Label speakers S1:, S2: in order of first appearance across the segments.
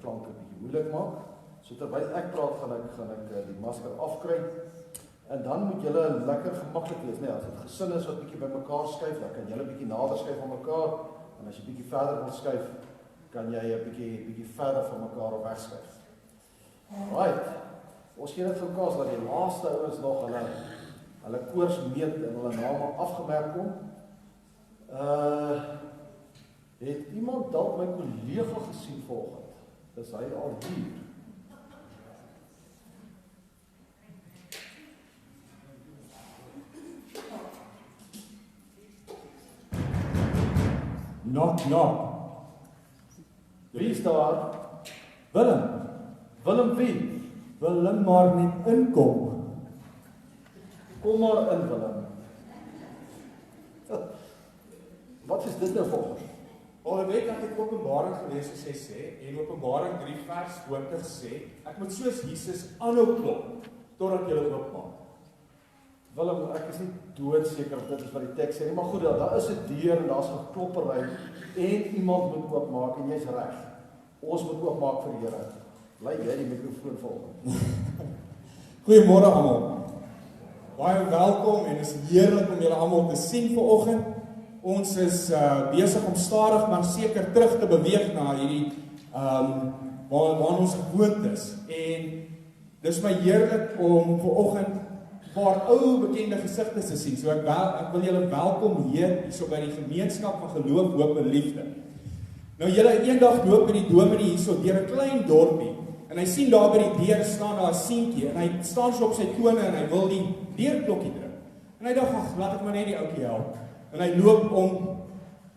S1: klank 'n bietjie moeilik maak. So terwyl ek praat, gaan ek die masker afkry. En dan moet julle lekker gemaklik wees, nee, as dit gesin is wat bietjie by mekaar skuif, dan kan julle bietjie nader skuif aan mekaar, en as jy bietjie verder wil skuif, kan jy 'n bietjie verder van mekaar op wegskuif. Right, ons gee dit vir mekaar, dat die laaste ouens nog hulle koors meet en hulle name afgemerk kom. Het iemand dalk my kollega gesien vanoggend? Dis hy al hier.
S2: Knock, knock.
S1: Wie is daar?
S2: Willem.
S1: Willem wie?
S2: Willem maar net inkom.
S1: Kom maar in, Willem. Wat is dit nou volgens?
S3: Alweer dat ek Openbaring gelees het sê, en Openbaring 3 vers 20 sê, ek moet soos Jesus aanhou klop, totdat jy oopmaak.
S1: Willem, ek is nie doodseker of dit is wat die teks sê nie, maar goed, daar is 'n deur en daar's 'n kloppery en iemand moet oopmaak en jy's reg. Ons moet oopmaak vir die Here. Bly jy die mikrofoon volg.
S3: Goeiemôre almal. Baie welkom en is heerlik om julle almal te sien vanoggend. Ons is besig om stadig maar seker terug te beweeg na hierdie waar ons gewoond is. En dis my heerlik om vanoggend 'n paar ou bekende gesigte te sien. So ek wil julle welkom hier hierso by die gemeenskap van geloof, hoop en liefde. Nou julle eendag loop by die dominee hierso deur 'n klein dorpie en hy sien daar by die deur staan daar 'n seentjie en hy staan so op sy tone en hy wil die deurklokkie druk. En hy dink, ag, laat ek maar net die ouetjie help. En hy loop om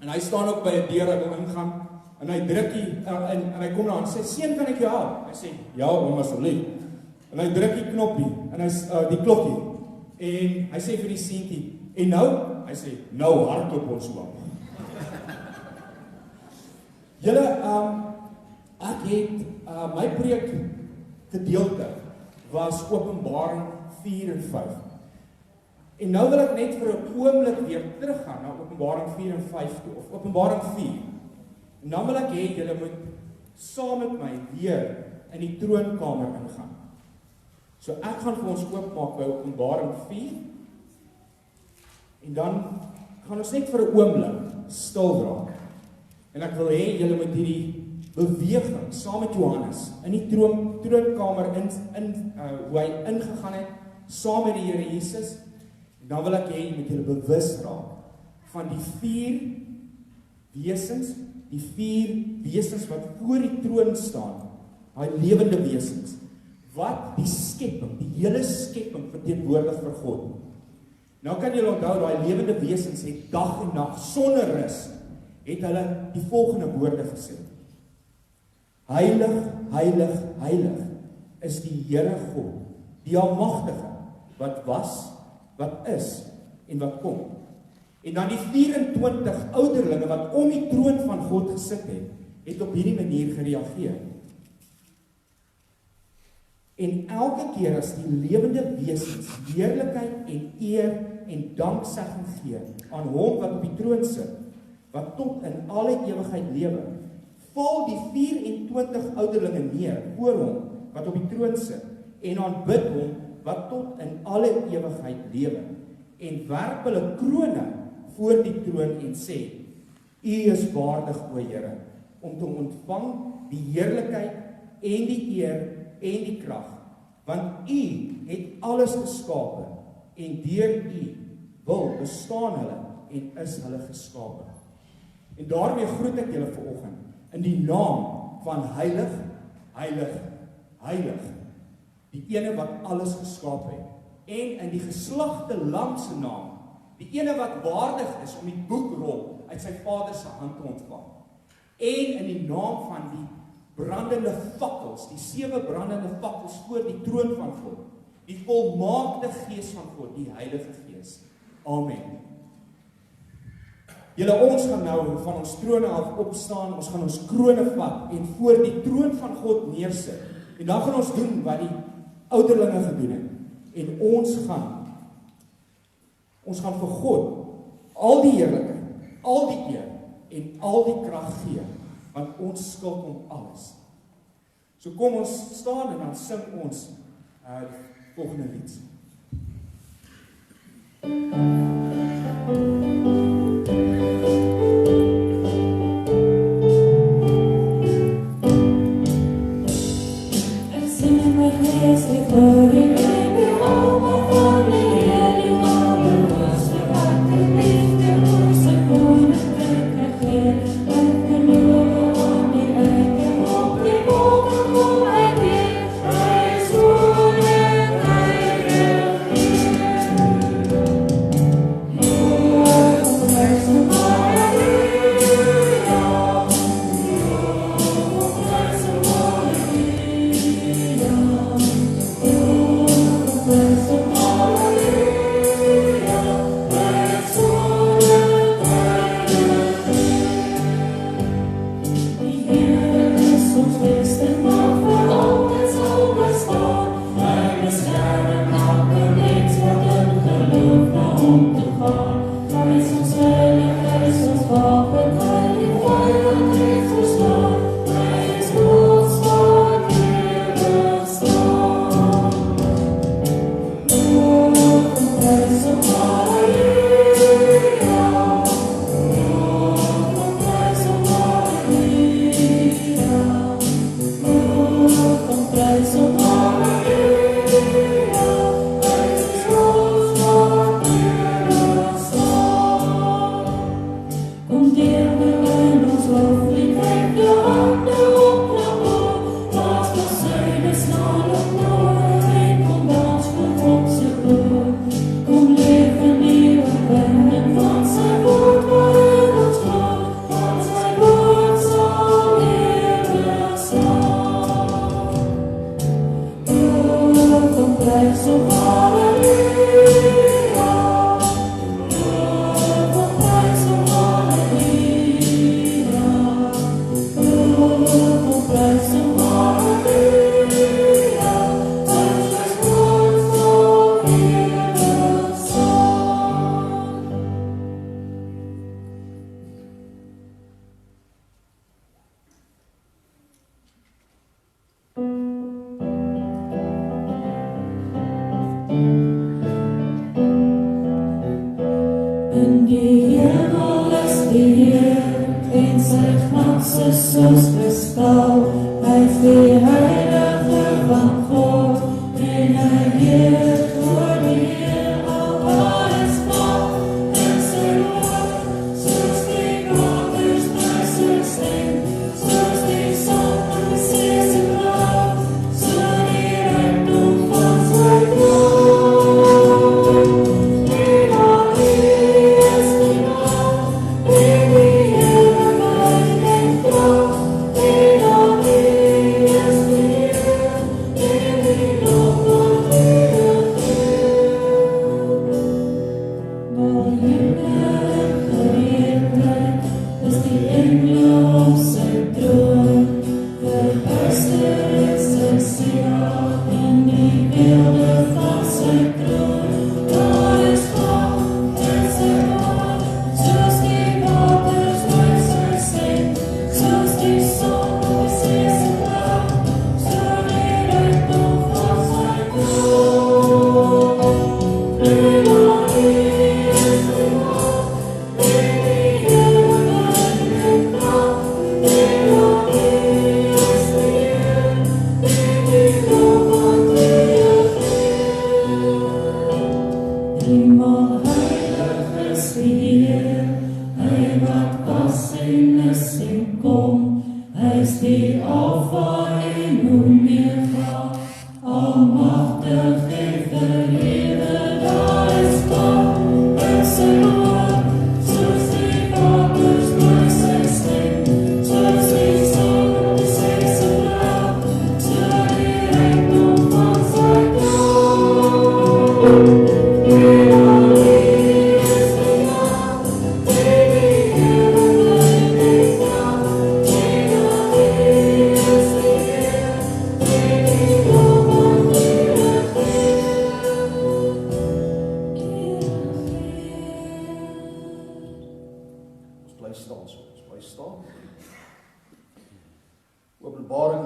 S3: en hy staan ook by 'n deur, hy wil ingaan en hy druk en hy kom daar en sê, "Seun, kan ek jou help?" Hy sê, "Ja, oom, asseblief." En hy druk die knoppie en hy die klokkie en hy sê vir die seentjie, "En nou?" Hy sê, "Nou hardloop ons oom." Julle ek het my preek gedeelte was Openbaring 4 en 5. En nou wil ek net vir 'n oomblik weer teruggaan na Openbaring 4 en 5 toe, of Openbaring 4. En dan wil ek hê julle moet saam met my weer in die troonkamer ingaan. So ek gaan vir ons oopmaak by Openbaring 4. En dan gaan ons net vir 'n oomblik stil raak. En ek wil hê julle moet hierdie beweging saam met Johannes in die troonkamer hoe hy ingegaan het saam met die Here Jesus. En dan wil ek hê jy moet julle bewus raak van die 4 wesens, die 4 wesens wat voor die troon staan, daai lewende wesens, wat die skepping, die hele skepping verteenwoordig vir God. Nou kan julle onthou, daai lewende wesens het dag en nag sonder rus, het hulle die volgende woorde gesê: Heilig, heilig, heilig is die Here God, die Almagtige, wat was, wat is en wat kom. En dan die 24 ouderlinge wat om die troon van God gesit het op hierdie manier gereageer. En elke keer as die lewende wesens heerlikheid en eer en danksegging gee aan hom wat op die troon sit, wat tot in alle ewigheid lewe, val die 24 ouderlinge neer voor hom wat op die troon sit en aanbid hom wat tot in alle ewigheid lewe, en werp hulle krone voor die troon en sê: U is waardig, o Here, om te ontvang die heerlikheid en die eer en die krag, want U het alles geskape en deur U wil bestaan hulle en is hulle geskape. En daarmee groet ek julle vanoggend in die naam van heilig, heilig, heilig, die ene wat alles geskaap het, en in die geslagte lam se naam, die ene wat waardig is om die boekrol uit sy Vader se hand te ontvang, en in die naam van die brandende fakkels, die 7 brandende fakkels voor die troon van God, die volmaakte Gees van God, die Heilige Gees. Amen. Julle, ons gaan nou van ons trone af opstaan, ons gaan ons krone vat en voor die troon van God neersit. En dan gaan ons doen wat die ouderlinge gedoen het. En ons gaan vir God al die heerlikheid, al die eer en al die krag gee, want ons skuld hom alles. So kom ons staan en dan sing ons volgende lied.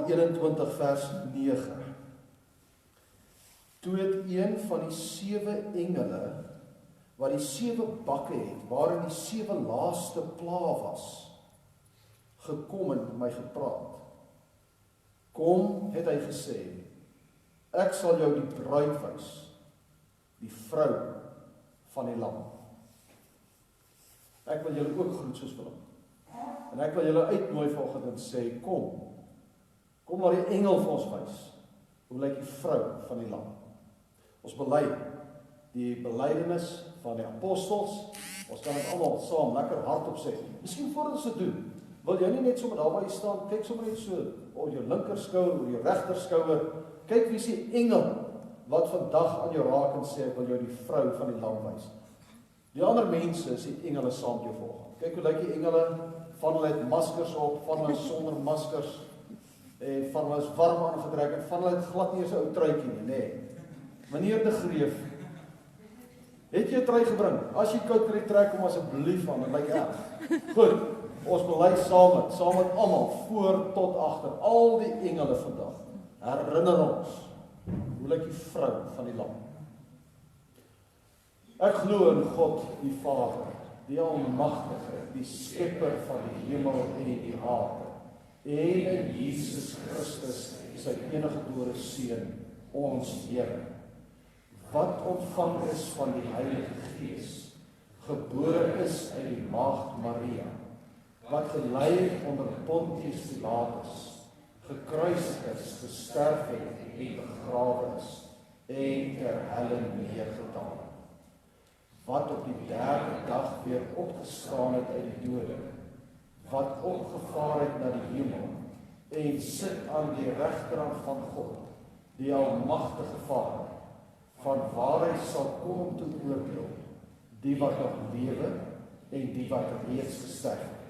S1: 21 vers 9. Toe het een van die 7 engele, wat die 7 bakke het, waarin die 7 laaste pla was, gekom en met my gepraat. Kom, het hy gesê, ek sal jou die bruid wys, die vrou van die lam. Ek wil julle ook groet soos Willem. En ek wil julle uitnooi vanoggend en sê, kom laat die engel vir ons wys, hoe lyk die vrou van die lam. Ons bely die belydenis van die apostels, ons kan dit almal saam lekker hardop sê. Miskien voor ons dit doen, wil jy nie net sommer daar waar jy staan, kyk sommer net so, oor jou linker skouer, oor jou regter skouer, kyk wie is die engel, wat vandag aan jou raak en sê, ek wil jou die vrou van die lam wys. Die ander mense is die engele saam met jou volgende. Kyk hoe lyk die engele, van hulle het maskers op, van hulle sonder maskers, en van hulle is warm aangetrek, en van hulle het glad nie eens 'n ou truitjie nie, nee. Meneer de Greef, het jy 'n trui gebring? As jy koud kry, trek hom asseblief aan, dit lyk erg. Goed, ons bely saam met almal, voor tot agter, al die engele vandag, herinner ons, hoe lyk die vrou van die lam? Ek glo in God, die Vader, die Almagtige, die Skepper van die hemel en die aarde, en in Jesus Christus, sy enige gebore Seun, ons Here, wat ontvang is van die Heilige Gees, gebore is uit die Maagd Maria, wat gelei het onder Pontius Pilatus, gekruisig is, gesterf het en begrawe is, en ter helle neergedaal, wat op die 3de dag weer opgestaan het uit die dode, wat opgevaar het na die hemel, en sit aan die regterhand van God, die Almagtige Vader, van waar hy sal kom om te oordeel, die wat nog lewe, en die wat reeds gesterf het.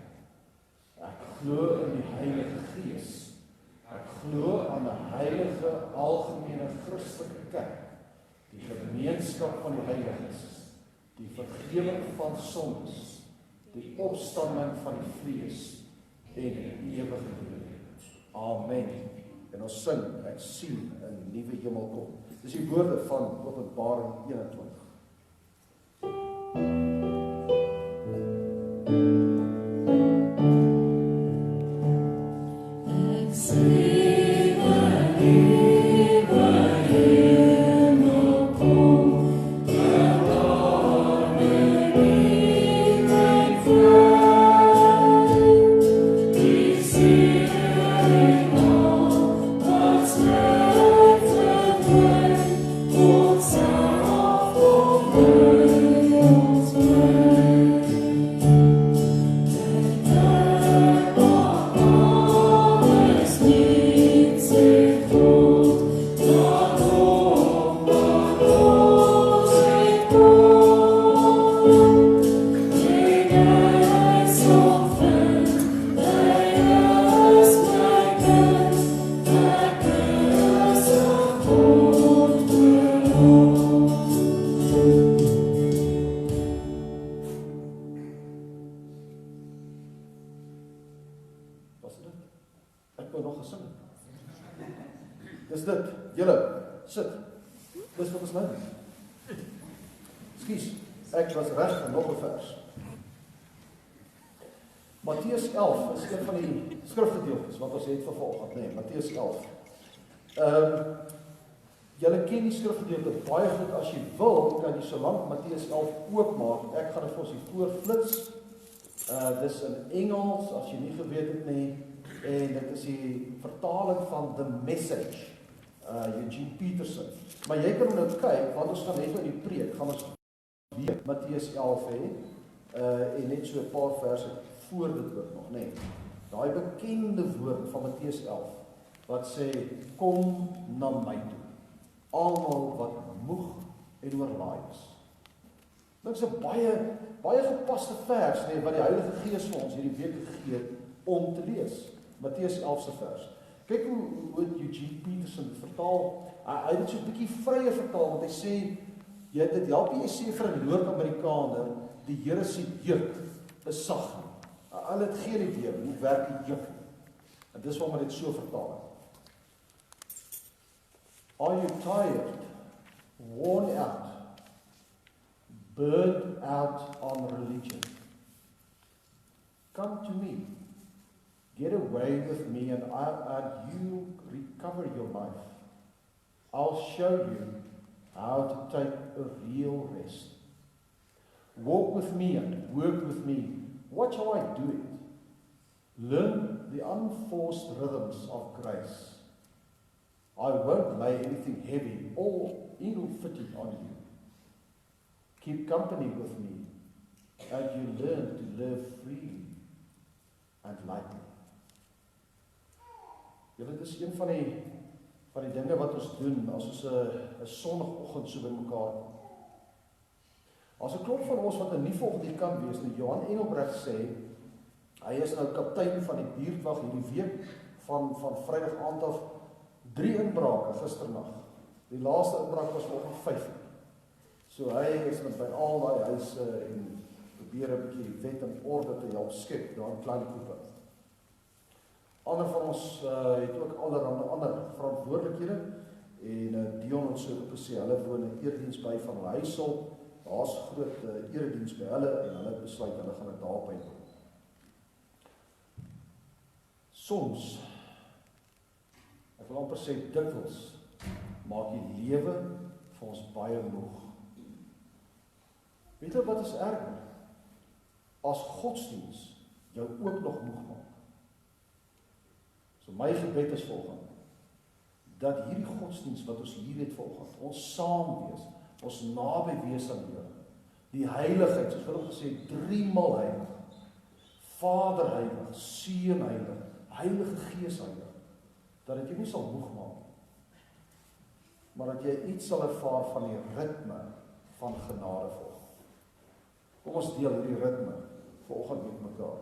S1: Ek glo in die Heilige Gees, ek glo aan 'n heilige, algemene Christelike kerk, die gemeenskap van die heiliges, die vergewing van sondes, die opstanding van die vlees en die ewige lewe. Amen. En ons sing, ek sien 'n nuwe hemel kom. Dis die woorde van Openbaring 21. Dis dit, julle, sit. Dis wat ons nou doen. Skus, ek was reg en nog 'n vers. Matteus 11 is een van die skrifgedeeltes wat ons het vir vanoggend, nee, Matteus 11. Julle ken die skrifgedeelte baie goed. As jy wil, kan jy solank Matteus 11 oopmaak. Ek gaan dit vir ons hier voorflits. Dis in Engels, as jy nie geweet het nie, en dit is die vertaling van The Message, Eugene Peterson. Maar jy kan nou kyk, want ons gaan net in die preek, gaan ons weer Matteus 11 hê, en net so 'n paar verse voor dit ook nog, nee. Daai bekende woord van Matteus 11, wat sê, kom na my toe, almal wat moeg en oorlaai is. Dit is 'n baie gepaste vers, nee, wat die Heilige Gees vir ons hierdie week gegee het om te lees. Matteus 11 se vers. Kyk hoe Eugene Peterson vertaal. Hy het so 'n bietjie vrye vertaal, want hy sê, dit help jy sê vir 'n Noord-Amerikaner, die Here se juk is sag. Hulle het geen idee hoe werk die juk. En dis waarom dit so vertaal het. Are you tired, worn out, burned out on religion? Come to me. Get away with me and you recover your life. I'll show you how to take a real rest. Walk with me and work with me. Watch how I do it. Learn the unforced rhythms of grace. I won't lay anything heavy or ill-fitting on you. Keep company with me, and you learn to live freely and lightly. Julle, dis een van die dinge wat ons doen as ons 'n sonnagoggend so bymekaar kom. As 'n klop van ons wat nie volgende kan wees nie, Johan Engelbrecht sê, hy is nou kaptein van die buurtwag hierdie week, van Vrydag aand af, 3 inbrake gisternag. Die laaste inbraak was vanoggend 5. So hy is by al daai huise en probeer 'n bietjie wet en orde te help skep daar in Klippie. Ander van ons het ook allerhande ander verantwoordelikhede en Dion het so gesê, hulle woon 'n erediens by van hulle huis op. Daar's groot erediens by hulle en hulle besluit hulle gaan dit daarby doen. Soms, ek wil amper sê dikwels, maak die lewe vir ons baie moeg. Weet jy wat is erger? As godsdiens jou ook nog moeg maak. So my gebed is volgende, dat hierdie godsdiens wat ons hier het volgende, ons saam wees, ons naby wees aan Here, die heiligheid, soos hulle gesê, 3-mal heilig, Vader heilig, Seun heilig, Heilige Gees heilig, dat dit jou nie sal moeg maak, maar dat jy iets sal ervaar van die ritme van genade volg. Kom ons deel hierdie ritme vanoggend met mekaar.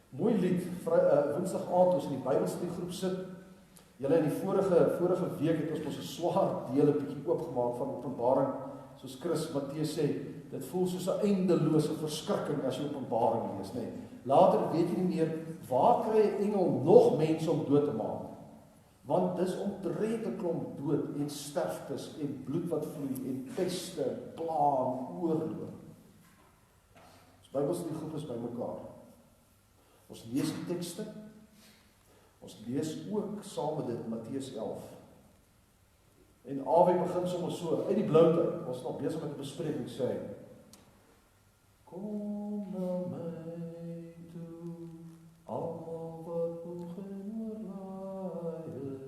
S1: Mooi lied, Woensdag aand ons in die Bybelstudiegroep sit. Julle in die vorige week het ons 'n swaar deel 'n bietjie oopgemaak van Openbaring, soos Chris Matteus sê, dit voel soos 'n eindelose verskrikking as jy Openbaring lees, nê. Later weet jy nie meer waar kry 'n engel nog mense om dood te maak. Want dis omtrent 'n klomp dood en sterftes en bloed wat vloei en peste, pla en oorlog. Ons Bybelstudiegroep is bymekaar. Ons lees die tekste. Ons lees ook saam met dit Matteus 11. En Awie begin sommer so uit die bloute. Ons is nog besig met 'n bespreking sê. Kom na my toe, almal wat moeg en oorlaai is.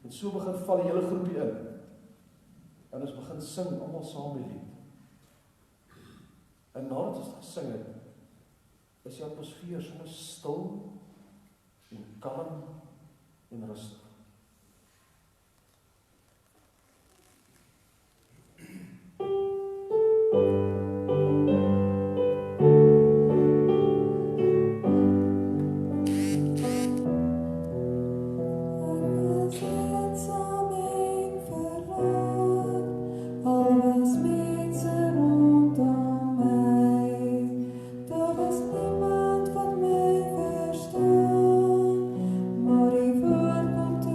S1: En so begin val die hele groepie in. En ons begin sing almal saam die lied. En nadat ons gesing het, is die atmosfeer sommer stil en kalm en rustig.
S4: Niemand wat mij verstaan, maar uw woord komt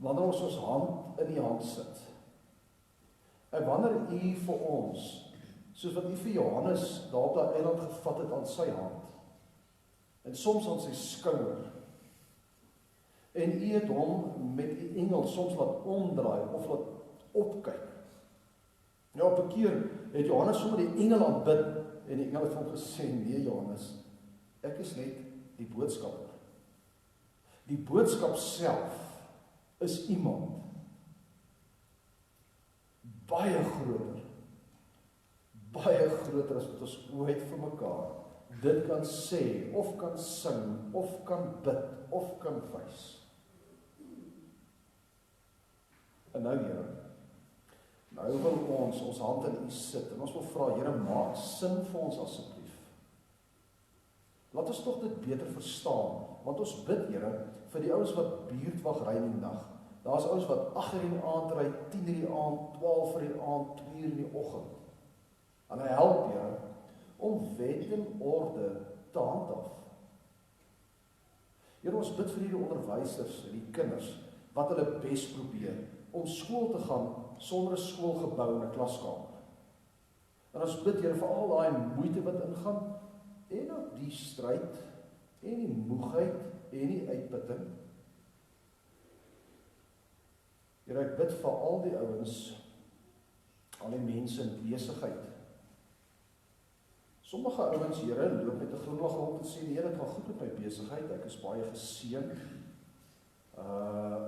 S1: wanneer ons hand in die hand sit, en wanneer U vir ons, soos wat U vir Johannes daar op daai eiland gevat het aan sy hand, en soms aan sy skouer, en U het hom met U engel soms laat omdraai, of laat opkyk. Ja, op 'n keer het Johannes sommer die engel aanbid, en die engel het vir hom gesê, nee Johannes, ek is net die boodskapper. Die boodskap self is iemand baie groter as wat ons ooit vir mekaar dit kan sê, of kan sing, of kan bid, of kan wys. En nou Here, nou wil ons hand in U sit, en ons wil vra, Here, maak sin vir ons asseblief. Laat ons tog dit beter verstaan, want ons bid, Here, vir die ouens wat buurtwag ry in die nag. Daar's ouens wat 8 uur in die aand ry, 10 uur in die aand, 12 uur in die aand, 2 uur in die oggend. En hy help, Here, om wet en orde te handhaaf. Here, ons bid vir hierdie onderwysers en die kinders, wat hulle bes probeer, om skool te gaan, sonder 'n skoolgebou en 'n klaskamer. En ons bid, Here, vir al daai moeite wat ingaan, en ook die stryd, en die moegheid, en die uitputting. Here, ek bid vir al die ouens, al die mense in besigheid. Sommige ouens, Here, loop met 'n glimlag rond en sê, nee, dit gaan goed met my besigheid, ek is baie geseën.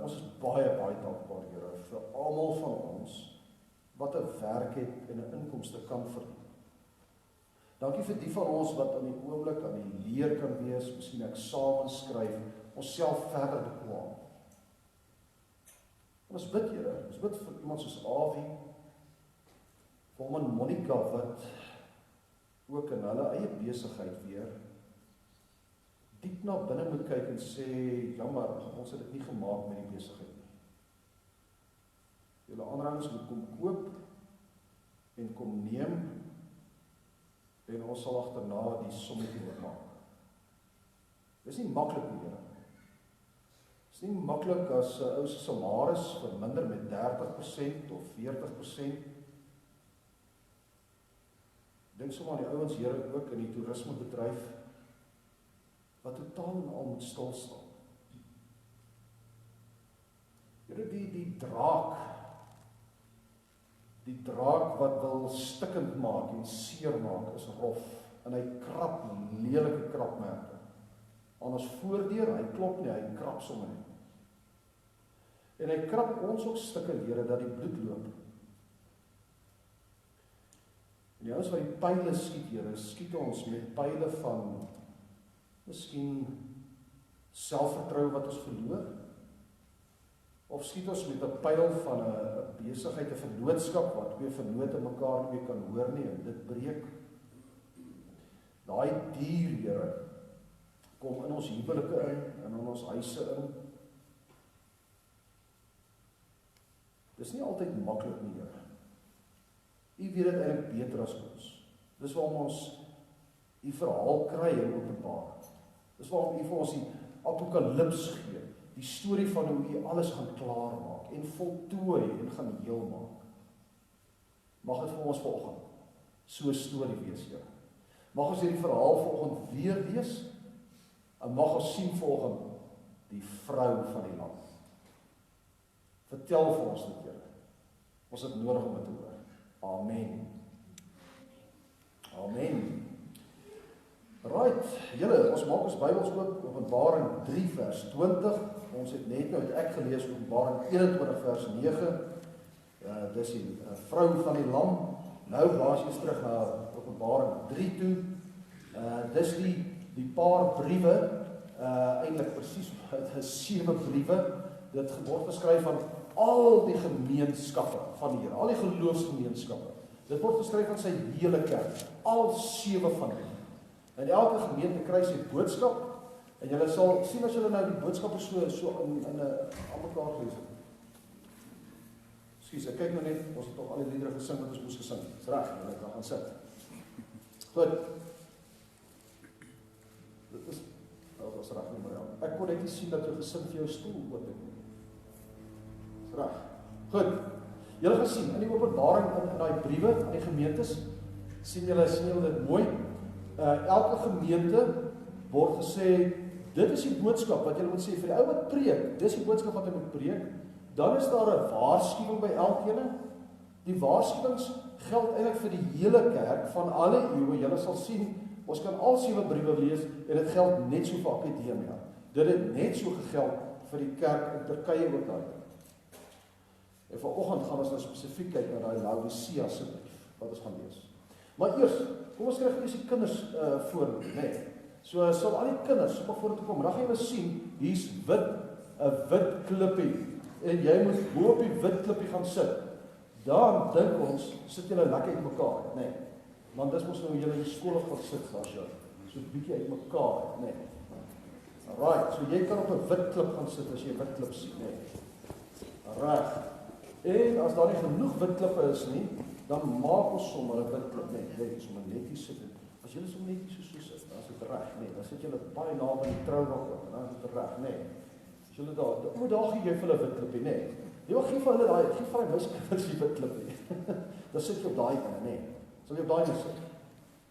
S1: Ons is baie dankbaar, Here, vir almal van ons, wat 'n werk het en 'n inkomste kan verdien. Dankie vir die van ons wat aan die oomblik aan die leer kan wees, miskien eksamens skryf, ons self verder bekwam. Ons bid, Here, ons bid vir iemand soos Awie, vir hom en Monica, wat ook in hulle eie besigheid weer diep na binne moet kyk en sê, jammer, ons het dit nie gemaak met die besigheid nie. Julle aanrangers moet kom koop en kom neem, en ons sal agterna die sommetjie oormaak. Dis nie maklik nie, Here. Dis nie maklik as 'n ou se salaris verminder met 30% of 40%. Dink sommer aan die ouens, Here, ook in die toerismebedryf, wat totaal en al moet stil staan. Here, die draak wat wil stikkend maak en seer maak, is rof, en hy krap lelike krapmerke. Aan ons voordeur, hy klop nie, hy krap sommer nie. En hy krap ons ook stukke, Here, dat die bloed loop. En die ouens wat die pyle skiet, Here, skiet ons met pyle van miskien selfvertroue wat ons verloor, of skiet ons met 'n pyl van 'n besigheid, 'n vennootskap wat twee vennote mekaar nie meer kan hoor nie, en dit breek. Daai dier, Here, kom in ons huwelike in ons huise in. Dis nie altyd maklik nie, Here. U weet dit eintlik beter as ons. Dis waarom ons U verhaal kry in Openbaring. Dis waarom U vir ons die apokalips gee, die storie van hoe U alles gaan klaarmaak en voltooi en gaan heel maak. Mag dit vir ons vanoggend so 'n storie wees, Here. Mag ons hierdie verhaal vanoggend weer lees, en mag ons sien vanoggend die vrou van die lam. Vertel vir ons dit, Here. Ons het nodig om dit te hoor. Amen. Amen. Right, julle, ons maak ons Bybels oop, Openbaring 3 vers 20. Ons het net nou ek gelees Openbaring 21 vers 9. Dis die vrou van die lam. Nou blaas jy terug na Openbaring 3 toe. Dis die paar briewe, eintlik presies 7 briewe. Dit word geskryf van al die gemeenskappe van die Here, al die geloofsgemeenskappe. Dit word geskryf aan sy hele kerk, al 7 van hulle. En elke gemeente kry sy boodskap, en julle sal sien as julle nou die boodskappe so in aan mekaar gelees het. Ekskuus, ek kyk nou net, ons het toch al die liedere gesing wat ons moes gesing. Dis reg, julle kan gaan sit. Goed. Dit is, dat was reg nie, maar ja. Ek kon net nie sien dat jou gesin vir jou stoel oop het. Goed. Julle gaan sien in die Openbaring in daai briewe aan die gemeentes, sien julle dit mooi. Elke gemeente word gesê, dit is die boodskap wat julle moet sê vir die ou wat preek. Dis die boodskap wat hy moet preek. Dan is daar 'n waarskuwing by elkeen. Die waarskuwings geld eintlik vir die hele kerk van alle eeue. Julle sal sien, ons kan al 7 briewe lees en dit geld net so vir akademia. Dit het net so gegeld vir die kerk in Turkye ook daai. En vanoggend gaan ons nou spesifiek kyk na daai Laodicea se brief wat ons gaan lees. Maar eers, kom ons kry eers die kinders voor, nee. So sal al die kinders sommer voor toe kom. Dan gaan jy sien, hier's 'n wit klippie en jy moet bo op die wit klippie gaan sit. Dan dink ons, sit julle lekker uit mekaar, nee. Want dis mos nou julle in skool gaan sit as jy so 'n bietjie uit mekaar, nee. Alright, so jy kan op 'n wit klip gaan sit as jy 'n wit klip sien, nee. Reg. En as daar nie genoeg wit klippe is nie, dan maak ons sommer 'n wit klip, nee, jy sommer net hier sit. As jy sommer net hier so sit, dan is dit reg, nee. Dan sit jy baie naby die trourok op, dan is dit reg, nee. As jy daar gee jy vir hulle wit klippie, nee. Jy wil gee vir hulle daai, gee vir hy muskies die wit klippie. Dan sit jy op daai kant, nee. Sal jy op daai sit?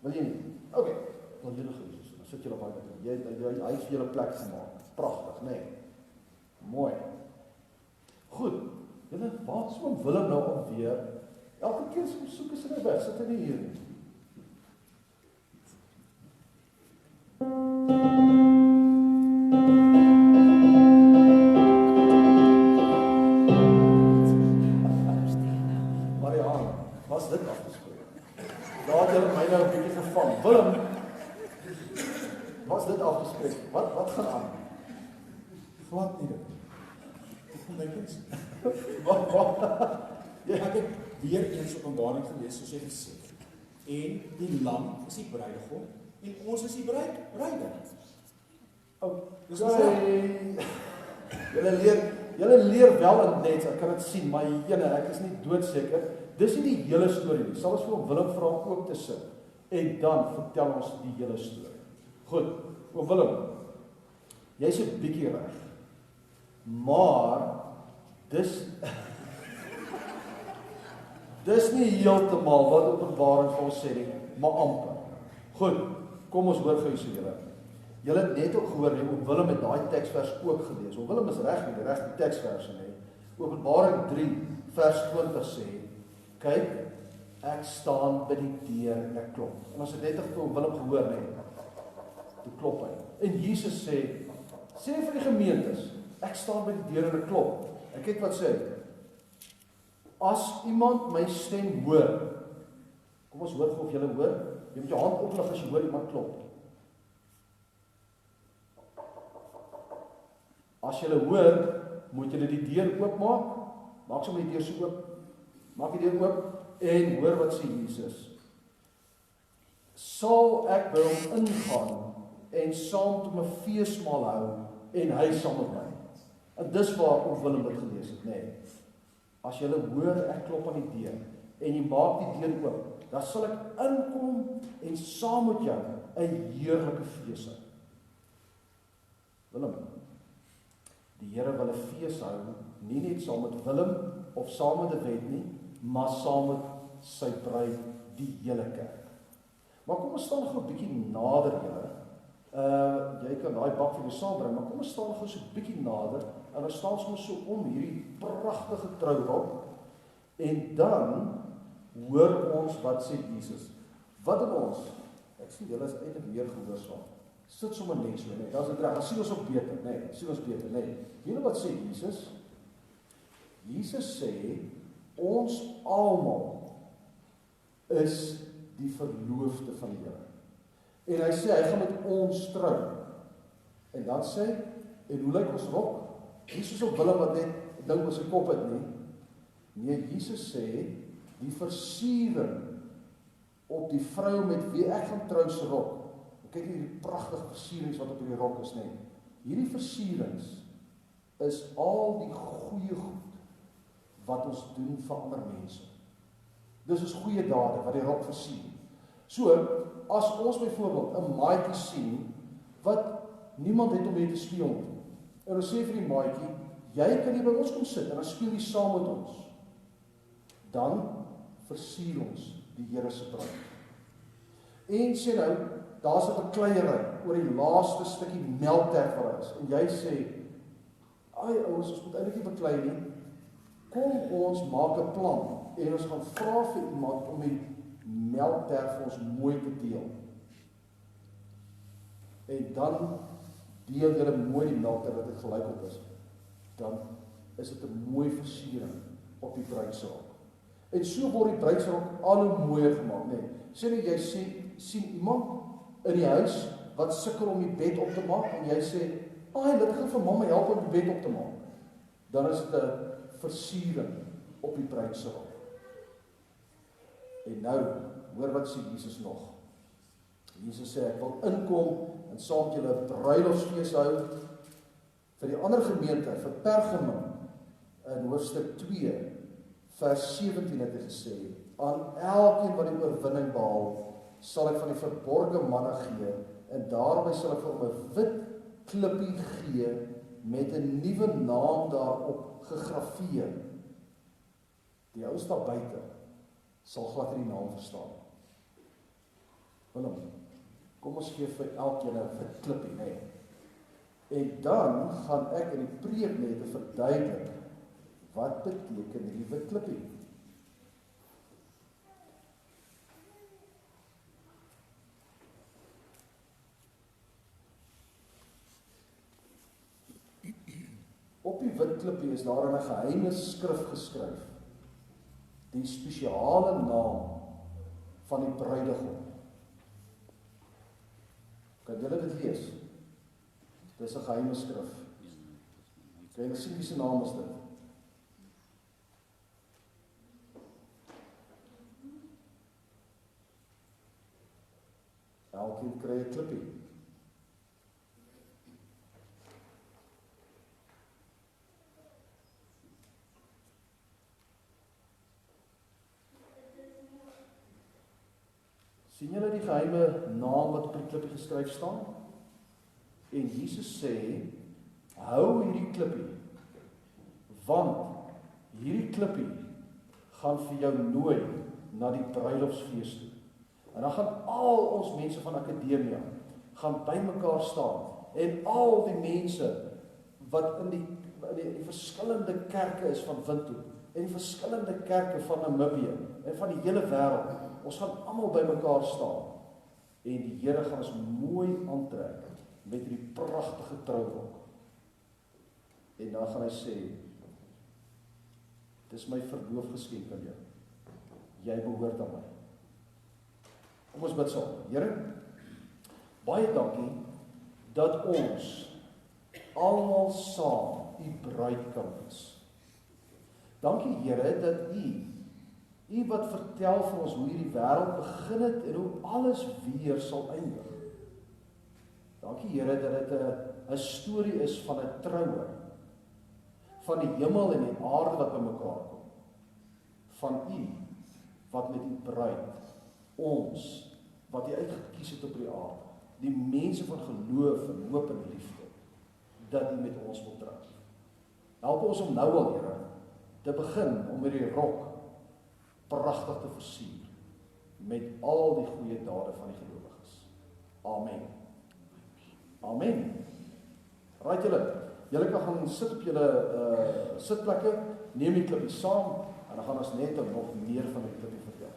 S1: Wil jy nie? Okay. Dan jy nog Jesus. Dan sit jy op daai kant. Hy het vir julle plek gemaak. Pragtig, nee. Mooi. Goed. Julle wat so Willem nou alweer. Elke keer soek is hy weg. Sit hy nie hier nie. Marianne, was dit afgespreek? Daar het julle my nou 'n bietjie gevang. Willem, was dit afgespreek? Wat gaan aan?
S2: Glad nie dit. Ek kom net eens.
S1: Wat?
S3: Ek het weer eens Openbaring gelees soos jy gesê het. En die lam is die bruidegom en ons is die bruide. Dis
S1: Julle leer wel in net, ek kan dit sien, maar ek is nie doodseker. Dis nie die hele storie nie. Sal ons vir Willem vra om ook te sit en dan vertel ons die hele storie. Goed, oom Willem, jy's 'n bietjie reg. Maar dis nie heeltemal wat Openbaring vir ons sê nie, maar amper. Goed, kom ons hoor gou so julle. Julle het net ook gehoor, oom Willem het daai teksvers ook gelees. Oom Willem is reg met die regte teksverse nie. Openbaring 3 vers 20 sê: "Kyk, ek staan by die deur en ek klop." En ons het net vir oom Willem gehoor nie. Toe klop hy. En Jesus sê vir die gemeentes, ek staan by die deur en ek klop. En kyk wat sê hy. As iemand my stem hoor, kom ons hoor of julle hoor, jy moet jou hand oplig as jy hoor iemand klop. As julle hoor, moet julle die deur oopmaak, maak sommer die deur so oop, maak die deur oop, en hoor wat sê Jesus. Sal ek by hom ingaan, en saam tot my feesmaal hou, en hy saam met my. En dis waar oom Willem dit gelees het, nee. As julle hoor, ek klop aan die deur, en jy maak die deur oop, dan sal ek inkom, en saam met jou, 'n heerlike fees hou. Willem, die Here wil 'n fees hou, nie net saam met Willem, of saam met die wet nie, maar saam met sy bruid, die hele kerk. Maar kom ons staan gou 'n bietjie nader, julle. Jy kan daai bak vir jou saambring, maar kom ons staan gou so 'n bietjie nader, en ons staan soms so om hierdie pragtige trourok, en dan hoor ons wat sê Jesus. Wat doen ons? Ek sien julle is eintlik meer gehoorsaam. Sit sommer net so, nee, daar's dit reg. Dan sien ons ook beter, nee, sien ons beter, nee. Julle wat sê Jesus? Jesus sê ons almal is die verloofde van die Here. En hy sê, hy gaan met ons trou. En dan sê, en hoe lyk ons rok? Nie soos op Willem wat net ding op sy kop het nie. Nee, Jesus sê, die versiering op die vrou met wie ek gaan trou se rok. Kyk hierdie pragtige versierings wat op die rok is, nee. Hierdie versierings is al die goeie goed wat ons doen vir ander mense. Dis is goeie dade wat die rok versier. So, as ons byvoorbeeld 'n maatjie sien wat niemand het om mee te speel nie. En ons sê vir die maatjie, jy kan hier by ons kom sit, en dan speel jy saam met ons. Dan versier ons die Here se bruid. En sê nou, daar's 'n bekleierery oor die laaste stukkie melkterg wat daar is. En jy sê, ai ouens, ons moet eintlik nie beklei nie. Kom ons maak 'n plan en ons gaan vra vir iemand om die melkterg vir ons mooi te deel. En dan deel julle mooi die melkterg dat dit gelyk op is. Dan is dit 'n mooi versiering op die bruidsrok. En so word die bruidsrok al hoe mooier gemaak, nee. Sê net jy sien iemand in die huis wat sukkel om die bed op te maak en jy sê, "Ai, laat ek vir mamma help om die bed op te maak." Dan is dit 'n versiering op die bruidsrok. En nou, hoor wat sê Jesus nog. Jesus sê, ek wil inkom en saam met julle 'n bruilofsfees hou. Vir die ander gemeente, vir Pergamum, in hoofstuk 2, vers 17 het hy gesê, aan elkeen wat die oorwinning behaal, sal ek van die verborgde manne gee, en daarby sal ek vir hom 'n wit klippie gee, met 'n nuwe naam daarop gegraveer. Die ouens daar buite sal glad nie die naam verstaan. Willem, kom ons gee vir elkeen 'n wit klippie, nee. En dan gaan ek in die preek net verduidelik, wat beteken die wit klippie? Op die wit klippie is daar in 'n geheime skrif geskryf, die spesiale naam van die bruidegom. Kan julle dit lees? Dis 'n geheime skrif. Kan julle sien wie se naam is dit? Elkeen kry 'n klippie. Sien julle die geheime naam wat op die klippie geskryf staan? En Jesus sê, hou hierdie klippie, want hierdie klippie gaan vir jou nooi na die bruilofsfees toe. En dan gaan al ons mense van akademia gaan bymekaar staan, en al die mense wat in die verskillende kerke is van Windhoek, en die verskillende kerke van Namibië, en van die hele wêreld, ons gaan almal bymekaar staan, en die Here gaan ons mooi aantrek, met hierdie pragtige trourok. En dan gaan hy sê, dis my verloofgeskenk aan jou. Jy behoort aan my. Kom ons bid saam. Here, baie dankie dat ons almal saam u bruid kan wees. Dankie Here dat u wat vertel vir ons hoe hierdie wêreld begin het en hoe alles weer sal eindig. Dankie Here dat dit 'n storie is van 'n troue, van die hemel en die aarde wat bymekaar kom, van u wat met u bruid, ons wat u uitgekies het op die aarde, die mense van geloof en hoop en liefde, dat u met ons wil trou. Help ons om nou al, Here, te begin om hierdie rok pragtig te versier met al die goeie dade van die gelowiges. Amen. Amen. Right julle kan gaan sit op julle sitplekke, neem die klippie saam en dan gaan ons net nog meer van die klippie vertel.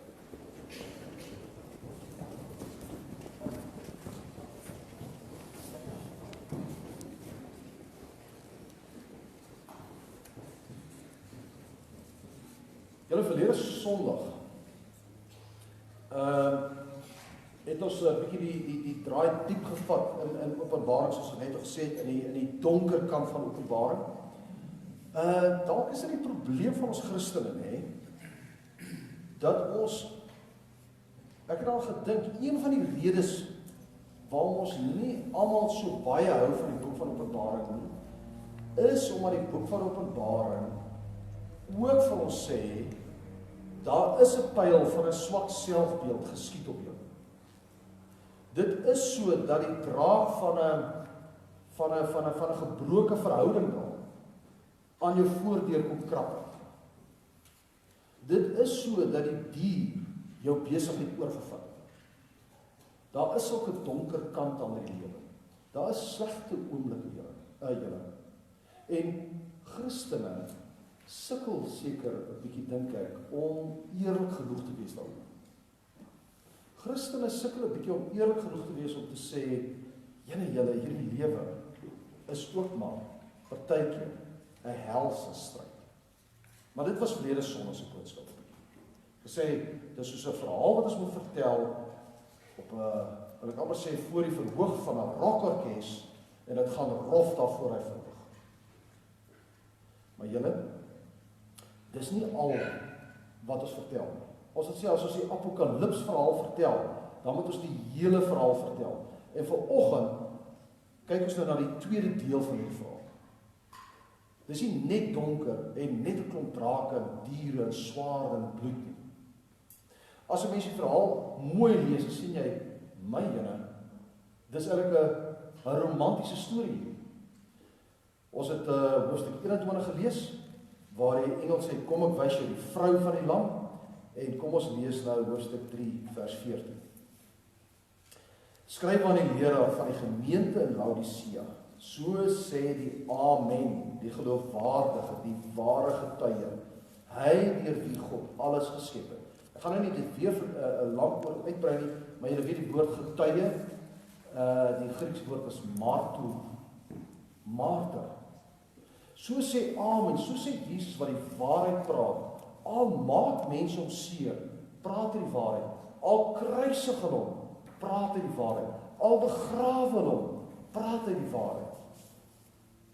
S1: Julle verlede Sondag het ons 'n bietjie die draai diep gevat in Openbaring, soos ek net gesê het, in die donker kant van Openbaring. Dalk is dit die probleem van ons Christene, nê, dat ons, ek het al gedink, een van die redes waarom ons nie almal so baie hou van die boek van Openbaring nie, is omdat die boek van Openbaring ook vir ons sê, daar is 'n pyl van 'n swak selfbeeld geskiet op jou. Dit is so dat die draak van 'n gebroke verhouding daar aan jou voordeur kom krap het. Dit is so dat die dier jou besigheid oorgevat het. Daar is ook 'n donker kant aan die lewe. Daar is slegte oomblikke julle. En Christene sukkel seker 'n bietjie, dink ek, om eerlik genoeg te wees daaroor. Christene sukkel 'n bietjie om eerlik genoeg te wees om te sê, julle, hierdie lewe is ook maar partykeer 'n helse stryd. Maar dit was verlede Sondag se boodskap. Gesê, dis soos 'n verhaal wat ons moet vertel op 'n, wil ek amper sê, voor die verhoog van 'n rockorkes, en dit gaan rof daarvoor hy verhoog. Maar julle, dis nie al wat ons vertel nie. Ons het sê, as ons die apokalips verhaal vertel, dan moet ons die hele verhaal vertel. En vanoggend kyk ons nou na die tweede deel van die verhaal. Dis nie net donker en net 'n klomp drake, diere en swaarde en bloed nie. As 'n mens die verhaal mooi lees, dan sien jy, my jene, dis eintlik 'n romantiese storie. Ons het hoofstuk 21 gelees, waar die engel sê, kom ek wys jou die vrou van die lam, en kom ons lees nou hoofstuk 3 vers 14. Skryf aan die leraar van die gemeente in Laodicea, so sê die Amen, die geloofwaardige, die ware getuie, hy deur wie God alles geskep het. Ek gaan nou nie dit weer lank oor uitbrei nie, maar julle weet die woord getuie, die Griekse woord is martyr. So sê Amen, so sê Jesus wat die waarheid praat. Al maak mense hom seer, praat hy die waarheid. Al kruisig hulle hom, praat hy die waarheid. Al begrawe hulle hom, praat hy die waarheid.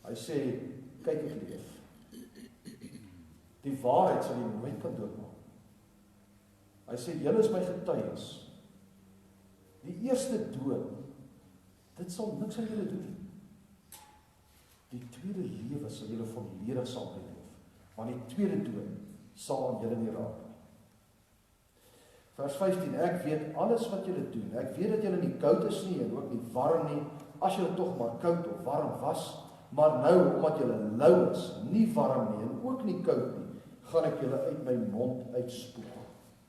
S1: Hy sê, kyk ek leef. Die waarheid sal jy nooit kan doodmaak. Hy sê, julle is my getuies. Die eerste dood, dit sal niks aan julle doen. Die tweede lewe sal julle volledig sal beleef, want die tweede dood sal aan julle nie raak nie. Vers 15, ek weet alles wat julle doen. Ek weet dat julle nie koud is nie en ook nie warm nie, as julle tog maar koud of warm was, maar nou, omdat julle lou is, nie warm nie en ook nie koud nie, gaan ek julle uit my mond uitspoeg.